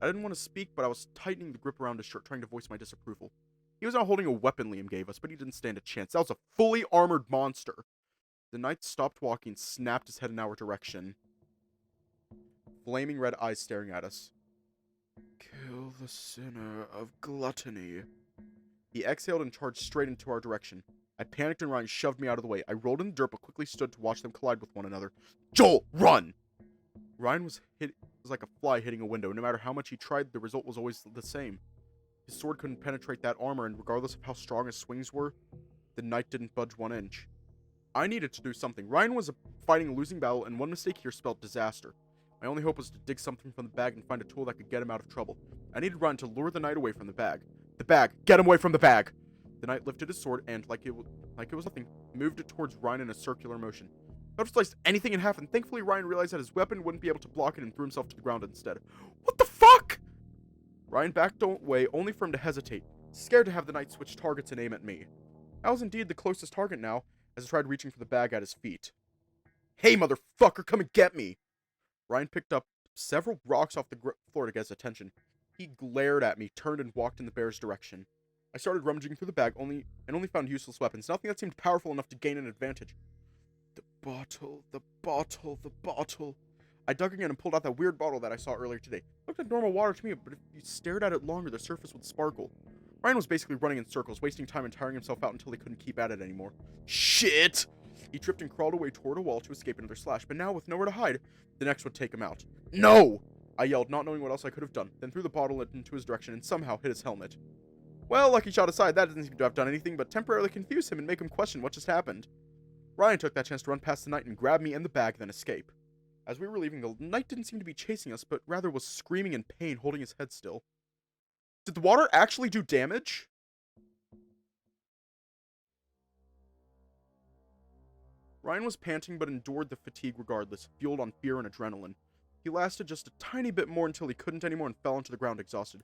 I didn't want to speak, but I was tightening the grip around his shirt, trying to voice my disapproval. He was not holding a weapon Liam gave us, but he didn't stand a chance. That was a fully armored monster. The knight stopped walking, snapped his head in our direction. Flaming red eyes staring at us. Kill the sinner of gluttony. He exhaled and charged straight into our direction. I panicked and Ryan shoved me out of the way. I rolled in the dirt but quickly stood to watch them collide with one another. Joel, run! Ryan was like a fly hitting a window. No matter how much he tried, the result was always the same. His sword couldn't penetrate that armor, and regardless of how strong his swings were, the knight didn't budge 1 inch. I needed to do something. Ryan was fighting a losing battle, and one mistake here spelled disaster. My only hope was to dig something from the bag and find a tool that could get him out of trouble. I needed Ryan to lure the knight away from the bag. The bag! Get him away from the bag! The knight lifted his sword and, like it was nothing, moved it towards Ryan in a circular motion. I would have sliced anything in half, and thankfully Ryan realized that his weapon wouldn't be able to block it and threw himself to the ground instead. What the fuck?! Ryan backed away, only for him to hesitate, scared to have the knight switch targets and aim at me. I was indeed the closest target now, as I tried reaching for the bag at his feet. Hey, motherfucker, come and get me! Ryan picked up several rocks off the floor to get his attention. He glared at me, turned, and walked in the bear's direction. I started rummaging through the bag, only found useless weapons, nothing that seemed powerful enough to gain an advantage. The bottle, the bottle, the bottle. I dug again and pulled out that weird bottle that I saw earlier today. It looked like normal water to me, but if you stared at it longer, the surface would sparkle. Ryan was basically running in circles, wasting time and tiring himself out until he couldn't keep at it anymore. Shit! He tripped and crawled away toward a wall to escape another slash, but now with nowhere to hide, the next would take him out. No! I yelled, not knowing what else I could have done, then threw the bottle into his direction and somehow hit his helmet. Well, lucky shot aside, that doesn't seem to have done anything but temporarily confuse him and make him question what just happened. Ryan took that chance to run past the knight and grab me and the bag, then escape. As we were leaving, the knight didn't seem to be chasing us, but rather was screaming in pain, holding his head still. Did the water actually do damage? Ryan was panting but endured the fatigue regardless, fueled on fear and adrenaline. He lasted just a tiny bit more until he couldn't anymore and fell onto the ground exhausted.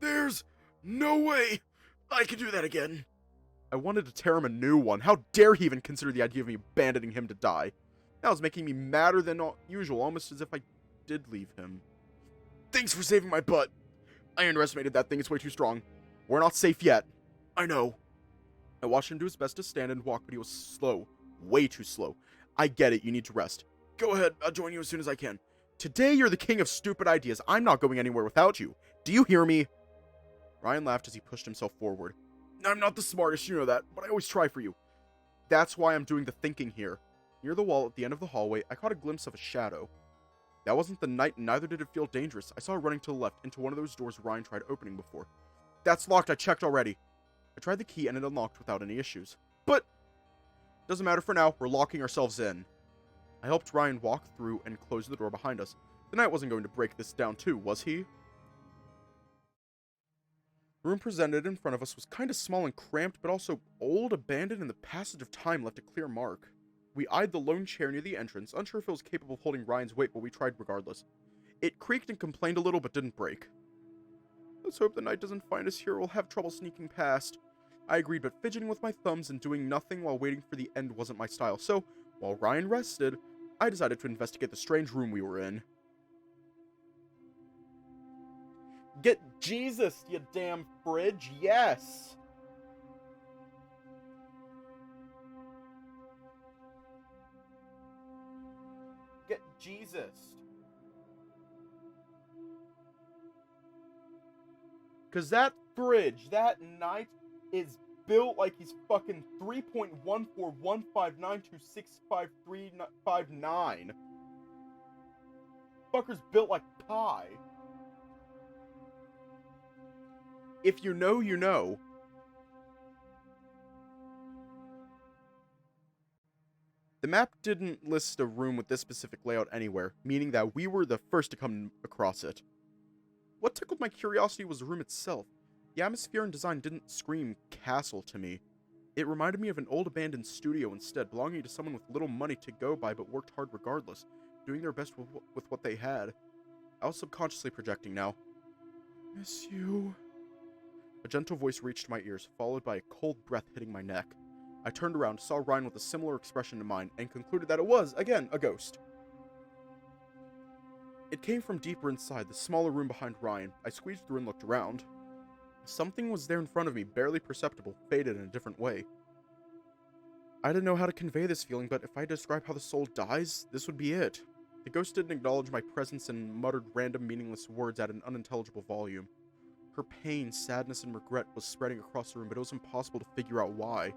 There's no way I can do that again. I wanted to tear him a new one. How dare he even consider the idea of me abandoning him to die? That was making me madder than usual, almost as if I did leave him. Thanks for saving my butt. I underestimated that thing. It's way too strong. We're not safe yet. I know. I watched him do his best to stand and walk, but he was slow. Way too slow. I get it. You need to rest. Go ahead. I'll join you as soon as I can. Today, you're the king of stupid ideas. I'm not going anywhere without you. Do you hear me? Ryan laughed as he pushed himself forward. I'm not the smartest, you know that, but I always try for you. That's why I'm doing the thinking here. Near the wall at the end of the hallway, I caught a glimpse of a shadow. That wasn't the knight, and neither did it feel dangerous. I saw it running to the left, into one of those doors Ryan tried opening before. That's locked. I checked already. I tried the key, and it unlocked without any issues. But doesn't matter for now. We're locking ourselves in. I helped Ryan walk through and close the door behind us. The knight wasn't going to break this down too, was he? The room presented in front of us was kind of small and cramped, but also old, abandoned, and the passage of time left a clear mark. We eyed the lone chair near the entrance, unsure if it was capable of holding Ryan's weight, but we tried regardless. It creaked and complained a little, but didn't break. Let's hope the knight doesn't find us here. We'll have trouble sneaking past. I agreed, but fidgeting with my thumbs and doing nothing while waiting for the end wasn't my style, so, while Ryan rested, I decided to investigate the strange room we were in. Get Jesus, you damn fridge, yes! Get Jesus. Cause that fridge, that knight, is built like he's fucking 3.14159265359. Fucker's built like pie. If you know, you know. The map didn't list a room with this specific layout anywhere, meaning that we were the first to come across it. What tickled my curiosity was the room itself. The atmosphere and design didn't scream castle to me. It reminded me of an old abandoned studio instead, belonging to someone with little money to go by but worked hard regardless, doing their best with what they had. I was subconsciously projecting now. Miss you. A gentle voice reached my ears, followed by a cold breath hitting my neck. I turned around, saw Ryan with a similar expression to mine, and concluded that it was, again, a ghost. It came from deeper inside, the smaller room behind Ryan. I squeezed through and looked around. Something was there in front of me, barely perceptible, faded in a different way. I didn't know how to convey this feeling, but if I describe how the soul dies, this would be it. The ghost didn't acknowledge my presence and muttered random meaningless words at an unintelligible volume. Her pain, sadness, and regret was spreading across the room, but it was impossible to figure out why.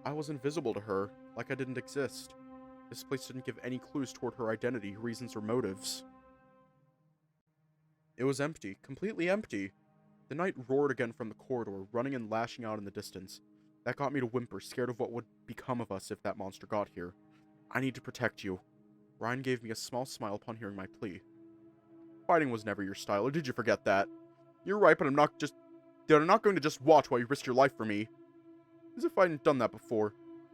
I was invisible to her, like I didn't exist. This place didn't give any clues toward her identity, reasons, or motives. It was empty, completely empty. The night roared again from the corridor, running and lashing out in the distance. That got me to whimper, scared of what would become of us if that monster got here. I need to protect you. Ryan gave me a small smile upon hearing my plea. Fighting was never your style, or did you forget that? You're right, but I'm not going to just watch while you risk your life for me. As if I hadn't done that before.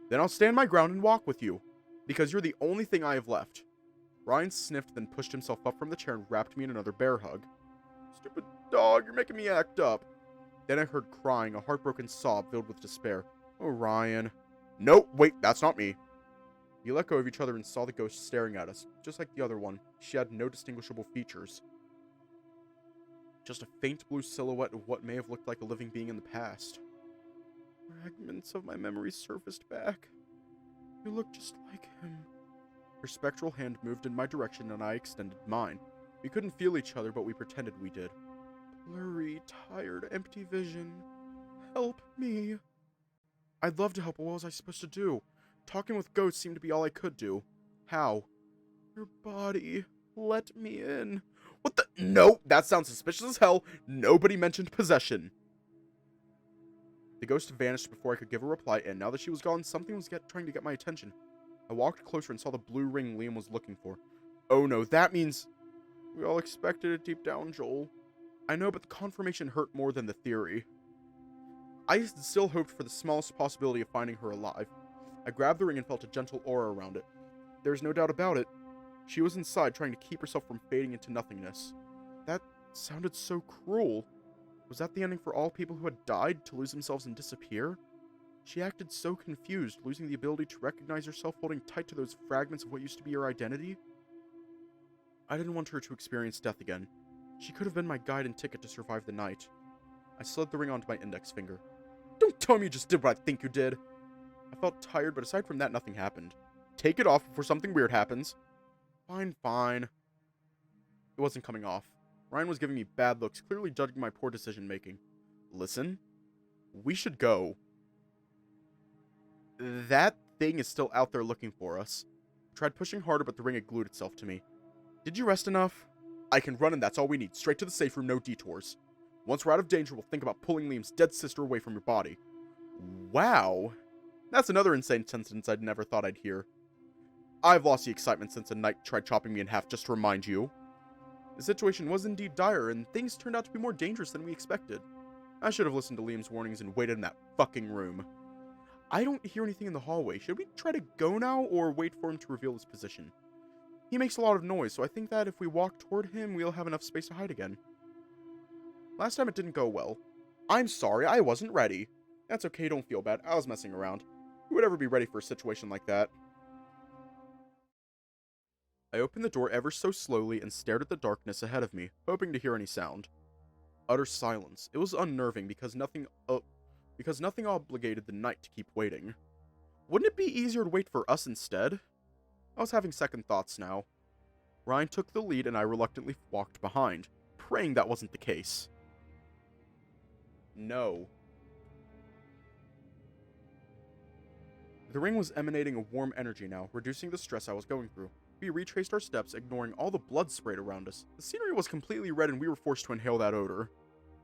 Then I'll stand my ground and walk with you, because you're the only thing I have left. Ryan sniffed, then pushed himself up from the chair and wrapped me in another bear hug. Stupid dog, you're making me act up. Then I heard crying, a heartbroken sob filled with despair. Oh, Ryan. No, wait, that's not me. We let go of each other and saw the ghost staring at us, just like the other one. She had no distinguishable features. Just a faint blue silhouette of what may have looked like a living being in the past. Fragments of my memories surfaced back. You look just like him. Her spectral hand moved in my direction and I extended mine. We couldn't feel each other, but we pretended we did. Blurry, tired, empty vision. Help me. I'd love to help, but what was I supposed to do? Talking with ghosts seemed to be all I could do. How? Your body. Let me in. What the? No, that sounds suspicious as hell. Nobody mentioned possession. The ghost vanished before I could give a reply, and now that she was gone, something was trying to get my attention. I walked closer and saw the blue ring Liam was looking for. Oh no, that means... We all expected it deep down, Joel. I know, but the confirmation hurt more than the theory. I still hoped for the smallest possibility of finding her alive. I grabbed the ring and felt a gentle aura around it. There's no doubt about it. She was inside, trying to keep herself from fading into nothingness. That sounded so cruel. Was that the ending for all people who had died, to lose themselves and disappear? She acted so confused, losing the ability to recognize herself, holding tight to those fragments of what used to be her identity. I didn't want her to experience death again. She could have been my guide and ticket to survive the night. I slid the ring onto my index finger. Don't tell me you just did what I think you did. I felt tired, but aside from that, nothing happened. Take it off before something weird happens. Fine, fine. It wasn't coming off. Ryan was giving me bad looks, clearly judging my poor decision-making. Listen, we should go. That thing is still out there looking for us. I tried pushing harder, but the ring had glued itself to me. Did you rest enough? I can run and that's all we need. Straight to the safe room, no detours. Once we're out of danger, we'll think about pulling Liam's dead sister away from your body. Wow. That's another insane sentence I'd never thought I'd hear. I've lost the excitement since the knight tried chopping me in half, just to remind you. The situation was indeed dire, and things turned out to be more dangerous than we expected. I should have listened to Liam's warnings and waited in that fucking room. I don't hear anything in the hallway. Should we try to go now, or wait for him to reveal his position? He makes a lot of noise, so I think that if we walk toward him, we'll have enough space to hide again. Last time it didn't go well. I'm sorry, I wasn't ready. That's okay, don't feel bad. I was messing around. Who would ever be ready for a situation like that? I opened the door ever so slowly and stared at the darkness ahead of me, hoping to hear any sound. Utter silence. It was unnerving because nothing obligated the night to keep waiting. Wouldn't it be easier to wait for us instead? I was having second thoughts now. Ryan took the lead and I reluctantly walked behind, praying that wasn't the case. No. The ring was emanating a warm energy now, reducing the stress I was going through. We retraced our steps, ignoring all the blood sprayed around us. The scenery was completely red and we were forced to inhale that odor.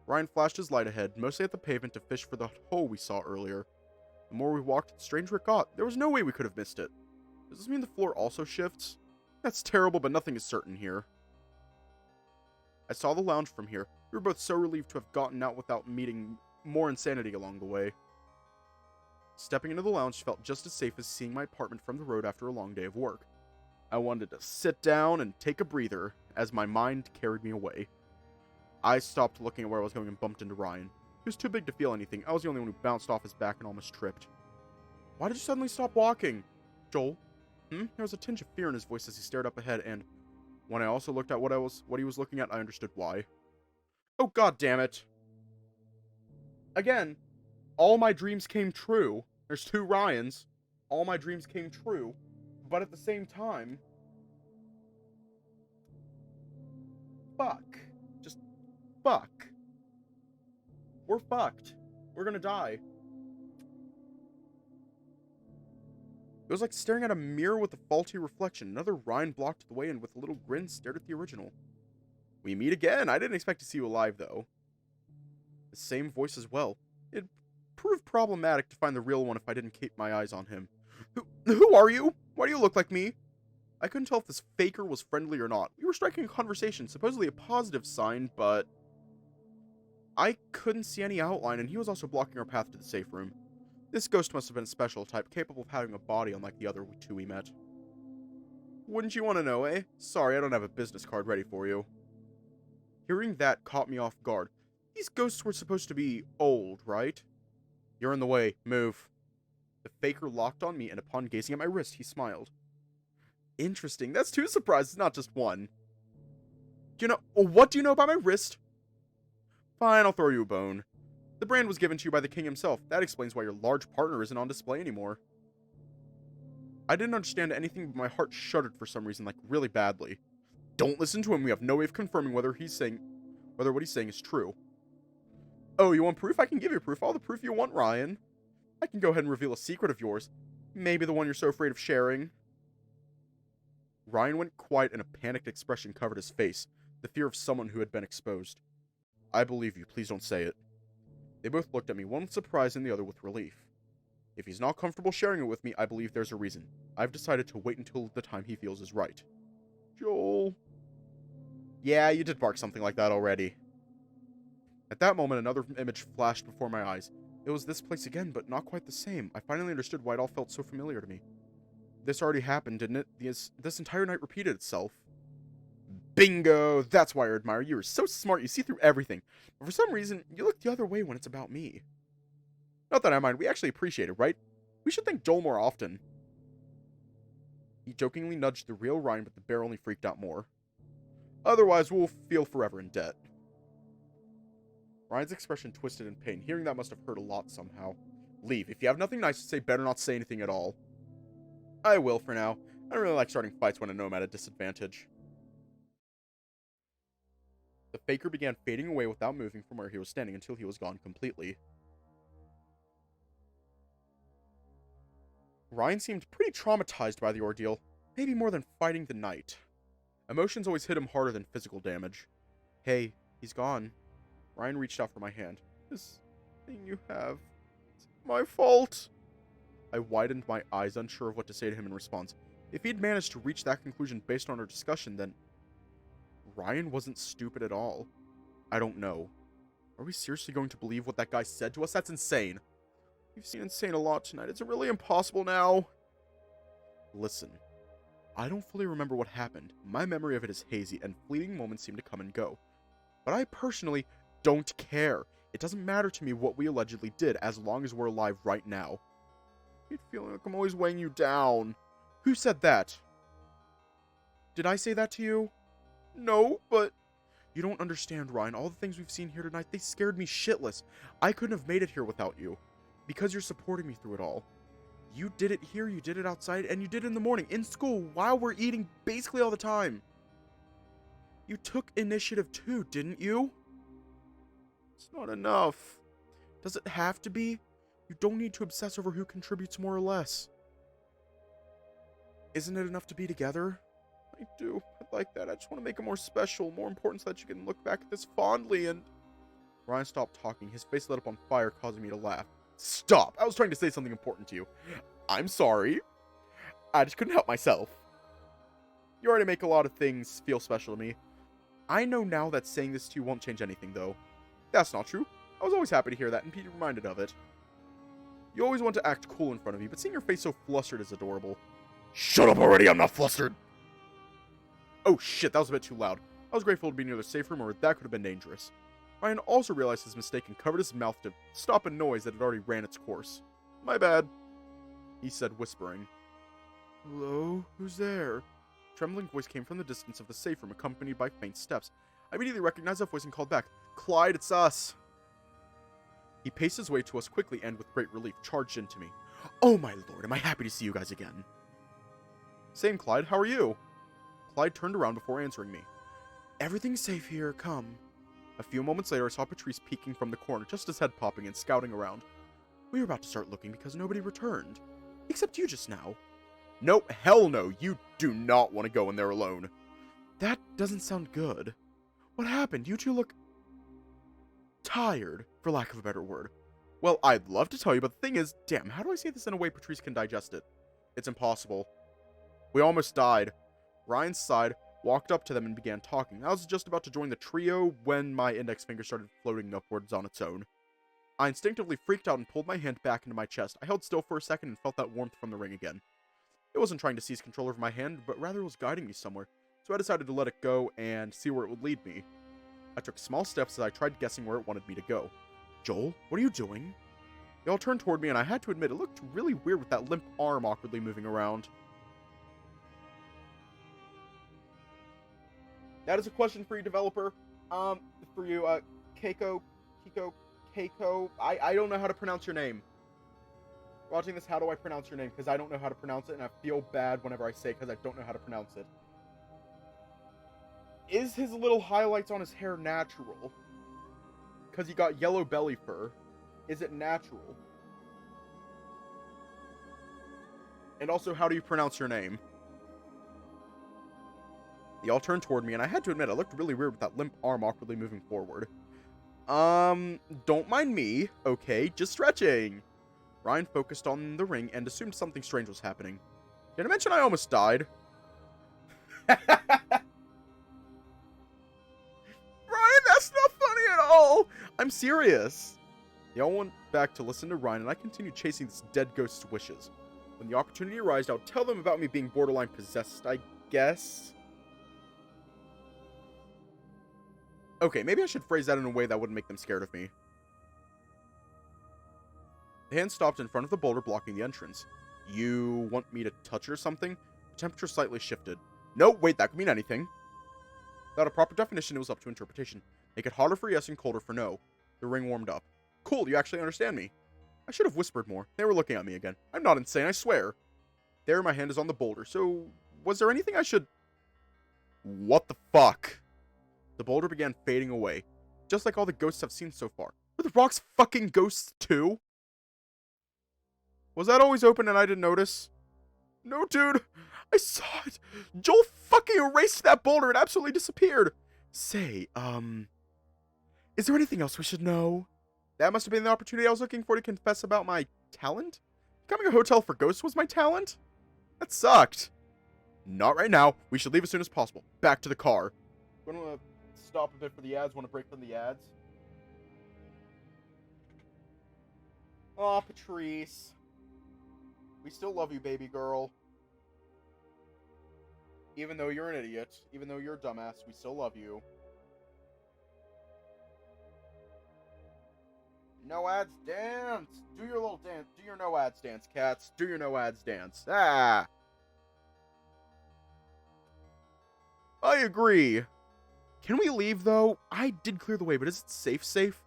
Ryan flashed his light ahead, mostly at the pavement to fish for the hole we saw earlier. The more we walked, the stranger it got. There was no way we could have missed it. Does this mean the floor also shifts? That's terrible, but nothing is certain here. I saw the lounge from here. We were both so relieved to have gotten out without meeting more insanity along the way. Stepping into the lounge felt just as safe as seeing my apartment from the road after a long day of work. I wanted to sit down and take a breather as my mind carried me away. I stopped looking at where I was going and bumped into Ryan. He was too big to feel anything. I was the only one who bounced off his back and almost tripped. Why did you suddenly stop walking? Joel? There was a tinge of fear in his voice as he stared up ahead, and when I also looked at what he was looking at, I understood why. Oh, god damn it. Again, all my dreams came true. There's two Ryans. All my dreams came true. But at the same time... Fuck. Just fuck. We're fucked. We're gonna die. It was like staring at a mirror with a faulty reflection. Another Ryan blocked the way and with a little grin stared at the original. We meet again. I didn't expect to see you alive, though. The same voice as well. It proved problematic to find the real one if I didn't keep my eyes on him. Who are you? Why do you look like me? I couldn't tell if this faker was friendly or not. We were striking a conversation, supposedly a positive sign, but I couldn't see any outline, and he was also blocking our path to the safe room. This ghost must have been a special type, capable of having a body unlike the other two we met. Wouldn't you want to know, eh? Sorry, I don't have a business card ready for you. Hearing that caught me off guard. These ghosts were supposed to be old, right? You're in the way. Move. The faker locked on me, and upon gazing at my wrist, he smiled. Interesting. That's two surprises, not just one. What do you know about my wrist? Fine, I'll throw you a bone. The brand was given to you by the king himself. That explains why your large partner isn't on display anymore. I didn't understand anything, but my heart shuddered for some reason, like really badly. Don't listen to him. We have no way of confirming whether what he's saying is true. Oh, you want proof? I can give you proof. All the proof you want, Ryan. I can go ahead and reveal a secret of yours. Maybe the one you're so afraid of sharing. Ryan went quiet and a panicked expression covered his face, the fear of someone who had been exposed. I believe you. Please don't say it. They both looked at me, one with surprise and the other with relief. If he's not comfortable sharing it with me, I believe there's a reason. I've decided to wait until the time he feels is right. Joel. Yeah, you did bark something like that already. At that moment, another image flashed before my eyes. It was this place again, but not quite the same. I finally understood why it all felt so familiar to me. This already happened, didn't it? This entire night repeated itself. Bingo! That's why I admire you. You're so smart, you see through everything. But for some reason, you look the other way when it's about me. Not that I mind, we actually appreciate it, right? We should thank Joel more often. He jokingly nudged the real Ryan, but the bear only freaked out more. Otherwise, we'll feel forever in debt. Ryan's expression twisted in pain. Hearing that must have hurt a lot somehow. Leave. If you have nothing nice to say, better not say anything at all. I will for now. I don't really like starting fights when I know I'm at a disadvantage. The faker began fading away without moving from where he was standing until he was gone completely. Ryan seemed pretty traumatized by the ordeal, maybe more than fighting the night. Emotions always hit him harder than physical damage. Hey, he's gone. Ryan reached out for my hand. This thing you have, it's my fault. I widened my eyes, unsure of what to say to him in response. If he'd managed to reach that conclusion based on our discussion, then Ryan wasn't stupid at all. I don't know. Are we seriously going to believe what that guy said to us? That's insane. You've seen insane a lot tonight. Is it really impossible now? Listen, I don't fully remember what happened. My memory of it is hazy, and fleeting moments seem to come and go. But I personally don't care. It doesn't matter to me what we allegedly did, as long as we're alive right now. I keep feeling like I'm always weighing you down. Who said that? Did I say that to you? No, but you don't understand, Ryan. All the things we've seen here tonight, they scared me shitless. I couldn't have made it here without you. Because you're supporting me through it all. You did it here, you did it outside, and you did it in the morning, in school, while we're eating basically all the time. You took initiative too, didn't you? It's not enough. Does it have to be? You don't need to obsess over who contributes more or less. Isn't it enough to be together? I do. I like that. I just want to make it more special, more important so that you can look back at this fondly and... Ryan stopped talking. His face lit up on fire, causing me to laugh. Stop! I was trying to say something important to you. I'm sorry. I just couldn't help myself. You already make a lot of things feel special to me. I know now that saying this to you won't change anything, though. That's not true. I was always happy to hear that and be reminded of it. You always want to act cool in front of me, but seeing your face so flustered is adorable. Shut up already, I'm not flustered! Oh shit, that was a bit too loud. I was grateful to be near the safe room, or that could have been dangerous. Ryan also realized his mistake and covered his mouth to stop a noise that had already ran its course. My bad, he said, whispering. Hello? Who's there? A trembling voice came from the distance of the safe room, accompanied by faint steps. I immediately recognized that voice and called back. Clyde, it's us! He paced his way to us quickly and, with great relief, charged into me. Oh my lord, am I happy to see you guys again. Same, Clyde, how are you? Clyde turned around before answering me. Everything's safe here, come. A few moments later, I saw Patrice peeking from the corner, just his head popping and scouting around. We were about to start looking because nobody returned. Except you just now. No, hell no, you do not want to go in there alone. That doesn't sound good. What happened? You two look... tired, for lack of a better word. Well, I'd love to tell you, but the thing is, damn, how do I say this in a way Patrice can digest it? It's impossible. We almost died. Ryan sighed, walked up to them, and began talking. I was just about to join the trio when my index finger started floating upwards on its own. I instinctively freaked out and pulled my hand back into my chest. I held still for a second and felt that warmth from the ring again. It wasn't trying to seize control over my hand, but rather was guiding me somewhere, so I decided to let it go and see where it would lead me. I took small steps as I tried guessing where it wanted me to go. Joel, what are you doing? They all turned toward me, and I had to admit, it looked really weird with that limp arm awkwardly moving around. That is a question for you, developer. For you, Keiko, I don't know how to pronounce your name. Watching this, how do I pronounce your name? Because I don't know how to pronounce it, and I feel bad whenever I say it because I don't know how to pronounce it. Is his little highlights on his hair natural? Because he got yellow belly fur. Is it natural? And also, how do you pronounce your name? They all turned toward me, and I had to admit, I looked really weird with that limp arm awkwardly moving forward. Don't mind me. Okay, just stretching. Ryan focused on the ring and assumed something strange was happening. Did I mention I almost died? Ryan, that's not funny at all! I'm serious. They all went back to listen to Ryan, and I continued chasing this dead ghost's wishes. When the opportunity arose, I would tell them about me being borderline possessed, I guess. Okay, maybe I should phrase that in a way that wouldn't make them scared of me. The hand stopped in front of the boulder blocking the entrance. You want me to touch it or something? The temperature slightly shifted. No, wait, that could mean anything. Without a proper definition, it was up to interpretation. Make it hotter for yes and colder for no. The ring warmed up. Cool, you actually understand me. I should have whispered more. They were looking at me again. I'm not insane, I swear. There, my hand is on the boulder, so was there anything I should... What the fuck? The boulder began fading away, just like all the ghosts I've seen so far. Were the rocks fucking ghosts too? Was that always open and I didn't notice? No, dude. I saw it. Joel fucking erased that boulder. It absolutely disappeared. Say, is there anything else we should know? That must have been the opportunity I was looking for to confess about my talent? Becoming a hotel for ghosts was my talent? That sucked. Not right now. We should leave as soon as possible. Back to the car. Want to stop a bit for the ads? Want to break from the ads? Aw, Patrice. We still love you, baby girl. Even though you're an idiot, even though you're a dumbass, we still love you. No ads dance! Do your little dance. Do your no ads dance, cats. Do your no ads dance. Ah! I agree. Can we leave, though? I did clear the way, but is it safe?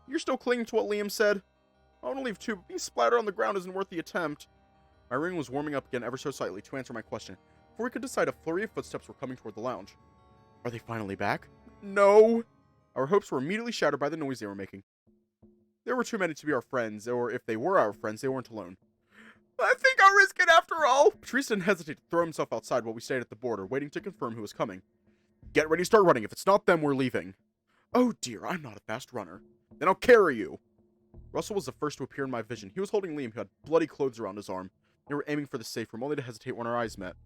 You're still clinging to what Liam said? I want to leave too, but being splattered on the ground isn't worth the attempt. My ring was warming up again ever so slightly to answer my question, before we could decide a flurry of footsteps were coming toward the lounge. Are they finally back? No! Our hopes were immediately shattered by the noise they were making. There were too many to be our friends, or if they were our friends, they weren't alone. I think I'll risk it after all! Patrice didn't hesitate to throw himself outside while we stayed at the border, waiting to confirm who was coming. Get ready to start running. If it's not them, we're leaving. Oh dear, I'm not a fast runner. Then I'll carry you. Russell was the first to appear in my vision. He was holding Liam, who had bloody clothes around his arm. They were aiming for the safe room, only to hesitate when our eyes met.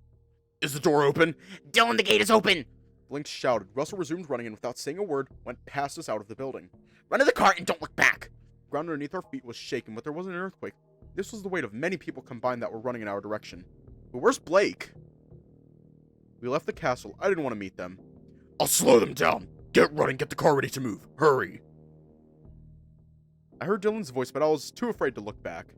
Is the door open? Dylan, the gate is open! Blink shouted. Russell resumed running and without saying a word, went past us out of the building. Run to the car and don't look back! The ground underneath our feet was shaking, but there wasn't an earthquake. This was the weight of many people combined that were running in our direction. But where's Blake? We left the castle. I didn't want to meet them. I'll slow them down. Get running, get the car ready to move. Hurry. I heard Dylan's voice, but I was too afraid to look back.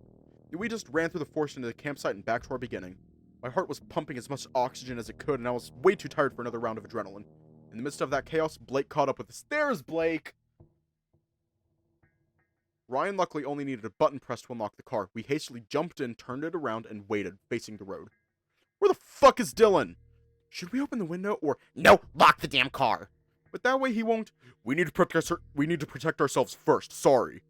We just ran through the forest into the campsite and back to our beginning. My heart was pumping as much oxygen as it could, and I was way too tired for another round of adrenaline. In the midst of that chaos, Blake caught up with us. There's Blake! Ryan luckily only needed a button pressed to unlock the car. We hastily jumped in, turned it around, and waited, facing the road. Where the fuck is Dylan? Should we open the window, or... No, lock the damn car! But that way he won't... We need to protect ourselves first, sorry.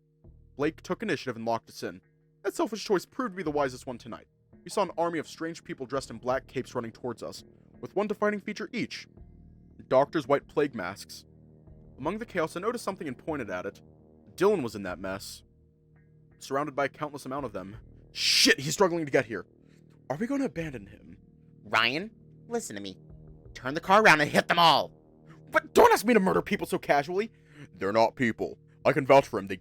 Blake took initiative and locked us in. That selfish choice proved to be the wisest one tonight. We saw an army of strange people dressed in black capes running towards us, with one defining feature each. Doctors' white plague masks. Among the chaos, I noticed something and pointed at it. Dylan was in that mess, surrounded by a countless amount of them. Shit, he's struggling to get here. Are we going to abandon him? Ryan, listen to me. Turn the car around and hit them all. But don't ask me to murder people so casually. They're not people. I can vouch for them. They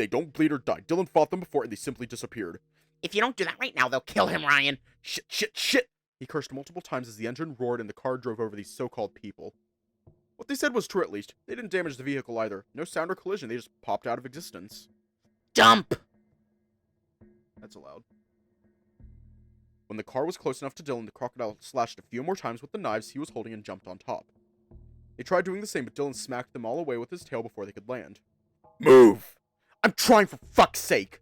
don't bleed or die. Dylan fought them before and they simply disappeared. If you don't do that right now, they'll kill him, Ryan. Shit. He cursed multiple times as the engine roared and the car drove over these so-called people. What they said was true at least. They didn't damage the vehicle either. No sound or collision. They just popped out of existence. Dump! That's allowed. When the car was close enough to Dylan, the crocodile slashed a few more times with the knives he was holding and jumped on top. They tried doing the same, but Dylan smacked them all away with his tail before they could land. Move! I'm trying, for fuck's sake!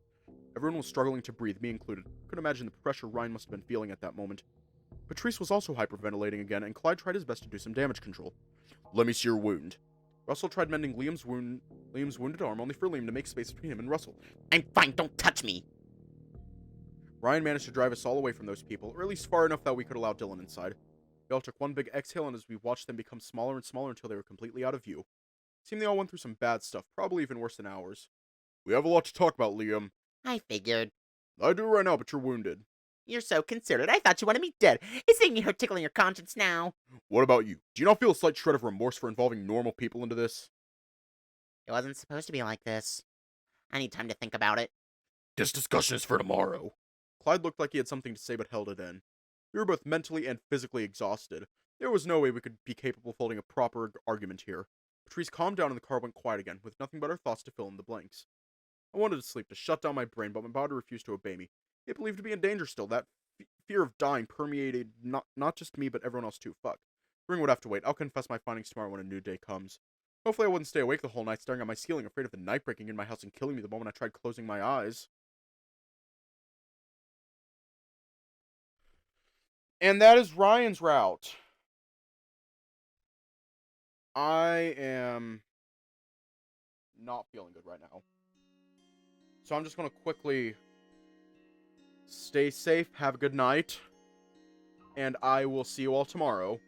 Everyone was struggling to breathe, me included. Couldn't imagine the pressure Ryan must have been feeling at that moment. Patrice was also hyperventilating again, and Clyde tried his best to do some damage control. Let me see your wound. Russell tried mending Liam's wounded arm, only for Liam to make space between him and Russell. I'm fine, don't touch me. Ryan managed to drive us all away from those people, or at least far enough that we could allow Dylan inside. We all took one big exhale, and as we watched them become smaller and smaller until they were completely out of view. It seemed they all went through some bad stuff, probably even worse than ours. We have a lot to talk about, Liam. I figured. I do right now, but you're wounded. You're so considerate. I thought you wanted me dead. Is seeing you tickling your conscience now? What about you? Do you not feel a slight shred of remorse for involving normal people into this? It wasn't supposed to be like this. I need time to think about it. This discussion is for tomorrow. Clyde looked like he had something to say but held it in. We were both mentally and physically exhausted. There was no way we could be capable of holding a proper argument here. Patrice calmed down and the car went quiet again, with nothing but our thoughts to fill in the blanks. I wanted to sleep, to shut down my brain, but my body refused to obey me. It believed to be in danger still. That fear of dying permeated not just me, but everyone else too. Fuck. Ring would have to wait. I'll confess my findings tomorrow when a new day comes. Hopefully I wouldn't stay awake the whole night staring at my ceiling, afraid of the night breaking in my house and killing me the moment I tried closing my eyes. And that is Ryan's route. I am not feeling good right now. So I'm just going to quickly stay safe, have a good night, and I will see you all tomorrow.